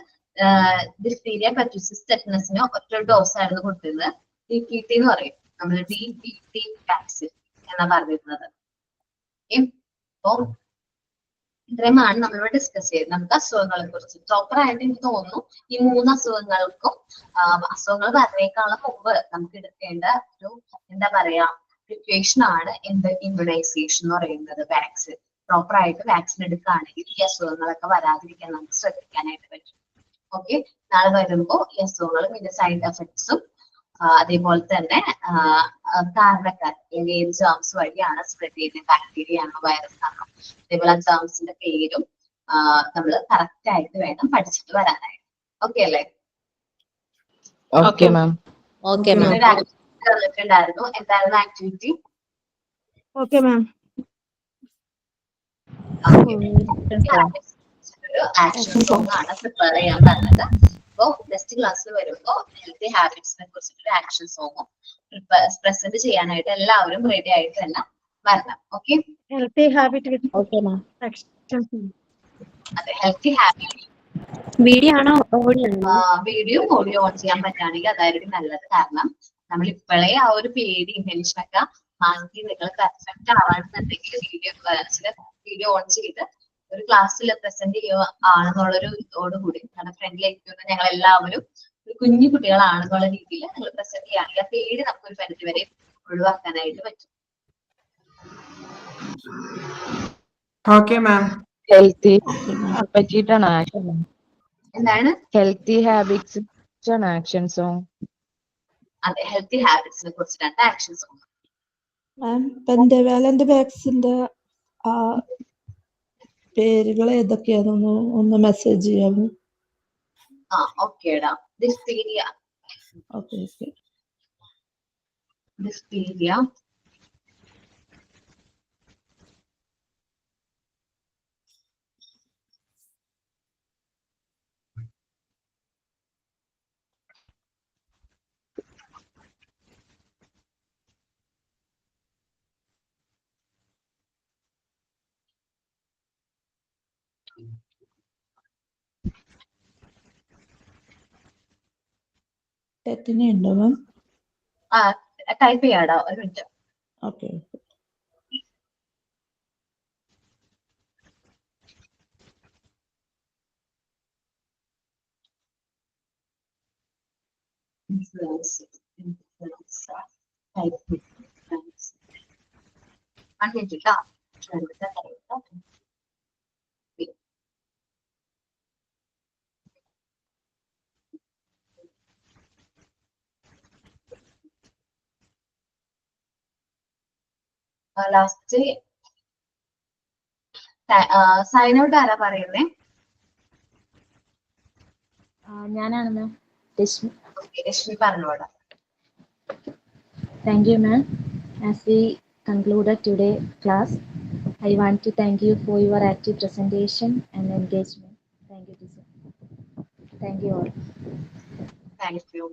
ഡിഫ്തീരിയ, പെർറ്റുസിസ്, ടെറ്റനസിന് ഒറ്റ ഡോസ് ആയിരുന്നു കൊടുത്തിരുന്നത്. DPT എന്ന് പറയും, നമ്മൾ DPT വാക്സിൻ എന്നാ പറഞ്ഞിരുന്നത്. അപ്പോ ഇത്രയുമാണ് നമ്മളിവിടെ ഡിസ്കസ് ചെയ്തത്. നമുക്ക് അസുഖങ്ങളെ കുറിച്ച് പ്രോപ്പർ ആയിട്ട് എനിക്ക് തോന്നുന്നു ഈ 3 അസുഖങ്ങൾക്കും അസുഖങ്ങൾ പറഞ്ഞേക്കാളും മുമ്പ് നമുക്ക് എടുക്കേണ്ട ഒരു എന്താ പറയാ പ്രിപ്പറേഷൻ ആണ് ഇമ്മ്യൂണൈസേഷൻ എന്ന് പറയുന്നത്. വാക്സിൻ പ്രോപ്പർ ആയിട്ട് വാക്സിൻ എടുക്കുകയാണെങ്കിൽ ഈ അസുഖങ്ങളൊക്കെ വരാതിരിക്കാൻ നമുക്ക് ശ്രദ്ധിക്കാനായിട്ട് പറ്റും. ഓക്കെ, നാളെ വരുമ്പോൾ ഈ അസുഖങ്ങളും ഇതിന്റെ സൈഡ് എഫക്ട്സും അതേപോലെ തന്നെ കാരണക്കാർ ഏത് ജേംസ് വഴിയാണ് സ്പ്രെഡ് ചെയ്യുന്നത്, ബാക്ടീരിയ ആണോ വൈറസ് ആണോ, അതേപോലെ ആ ജേംസിന്റെ പേരും നമ്മൾ കറക്റ്റ് ആയിട്ട് വേണം പഠിച്ചിട്ട് വരാനായിട്ട്. ഓക്കെ അല്ലേ? Okay ma'am. ഉണ്ടായിരുന്നു. എന്തായിരുന്നു activity? Okay, ma'am. Action song ആണ് പ്രിപ്പയർ ചെയ്യാൻ പറഞ്ഞത്. അപ്പോ നെക്സ്റ്റ് ക്ലാസ്സിൽ വരുമ്പോ ഹെൽത്തി ഹാബിറ്റ്സിനെ കുറിച്ചിട്ടൊരു ആക്ഷൻ സോങ്ങും പ്രസന്റ് ചെയ്യാനായിട്ട് എല്ലാവരും റെഡി ആയിട്ട് തന്നെ വരണം. Okay, Healthy habit with Okay, ma'am. action. അതെ, ഹെൽത്തി ഹാബിറ്റ്. വീഡിയോ ആണോ ഓഡിയോ ആണോ? വീഡിയോ ഓഡിയോ ഓൺ ചെയ്യാൻ പറ്റുകയാണെങ്കിൽ അതായിരിക്കും നല്ലത്. കാരണം നമ്മൾ ഇപ്പോഴേ ആ ഒരു പേടിയും ടെൻഷനൊക്കെ മാറ്റി നിങ്ങൾ പെർഫെക്റ്റ് ആവാണെന്നുണ്ടെങ്കിൽ വീഡിയോ ഓൺ ചെയ്ത് ഒരു ക്ലാസ്സിൽ പ്രസന്റ് ചെയ്യുക ആണെന്നുള്ളൊരു ഇതോടുകൂടി നമ്മുടെ ഫ്രണ്ടിലേക്ക് ഞങ്ങൾ എല്ലാവരും ഒരു കുഞ്ഞു കുട്ടികളാണെന്നുള്ള രീതിയിൽ നിങ്ങൾ പ്രസന്റ് ചെയ്യുകയാണെങ്കിൽ ആ പേര് നമുക്കൊരു പരിധി വരെ ഒഴിവാക്കാനായിട്ട് പറ്റും. Okay, ma'am. ഹെൽത്തി പറ്റിയിട്ടാണ് ആക്ഷൻ. എന്താണ്? Healthy habits action song. അതെ, ഹെൽത്തി ഹാബിറ്റ്സിനെ കുറിച്ചിട്ടാണ് ആക്ഷൻ സോങ്. മാം, പെൻഡാവാലന്റ് വാക്സിന്റെ പേരുകൾ ഏതൊക്കെയാണെന്ന് ഒന്ന് മെസ്സേജ് ചെയ്യാമോ? ഓക്കേടാ. Diphtheria, okay. ഡിഫ്തീരിയ, ടെറ്റിനെ ഉണ്ടോ മാം? ആ ടൈപ്പ് ചെയ്യാടോ, ഒരു minute. Okay. Last sign out ആരാ പറയുന്നേ? ഞാനാണ് മാം, Rashmi. Rashmi പറഞ്ഞോടാ. Thank you, ma'am. As we concluded today's class, I want to thank you for your active presentation and engagement. Thank you, teacher. Thank you all. Thank you.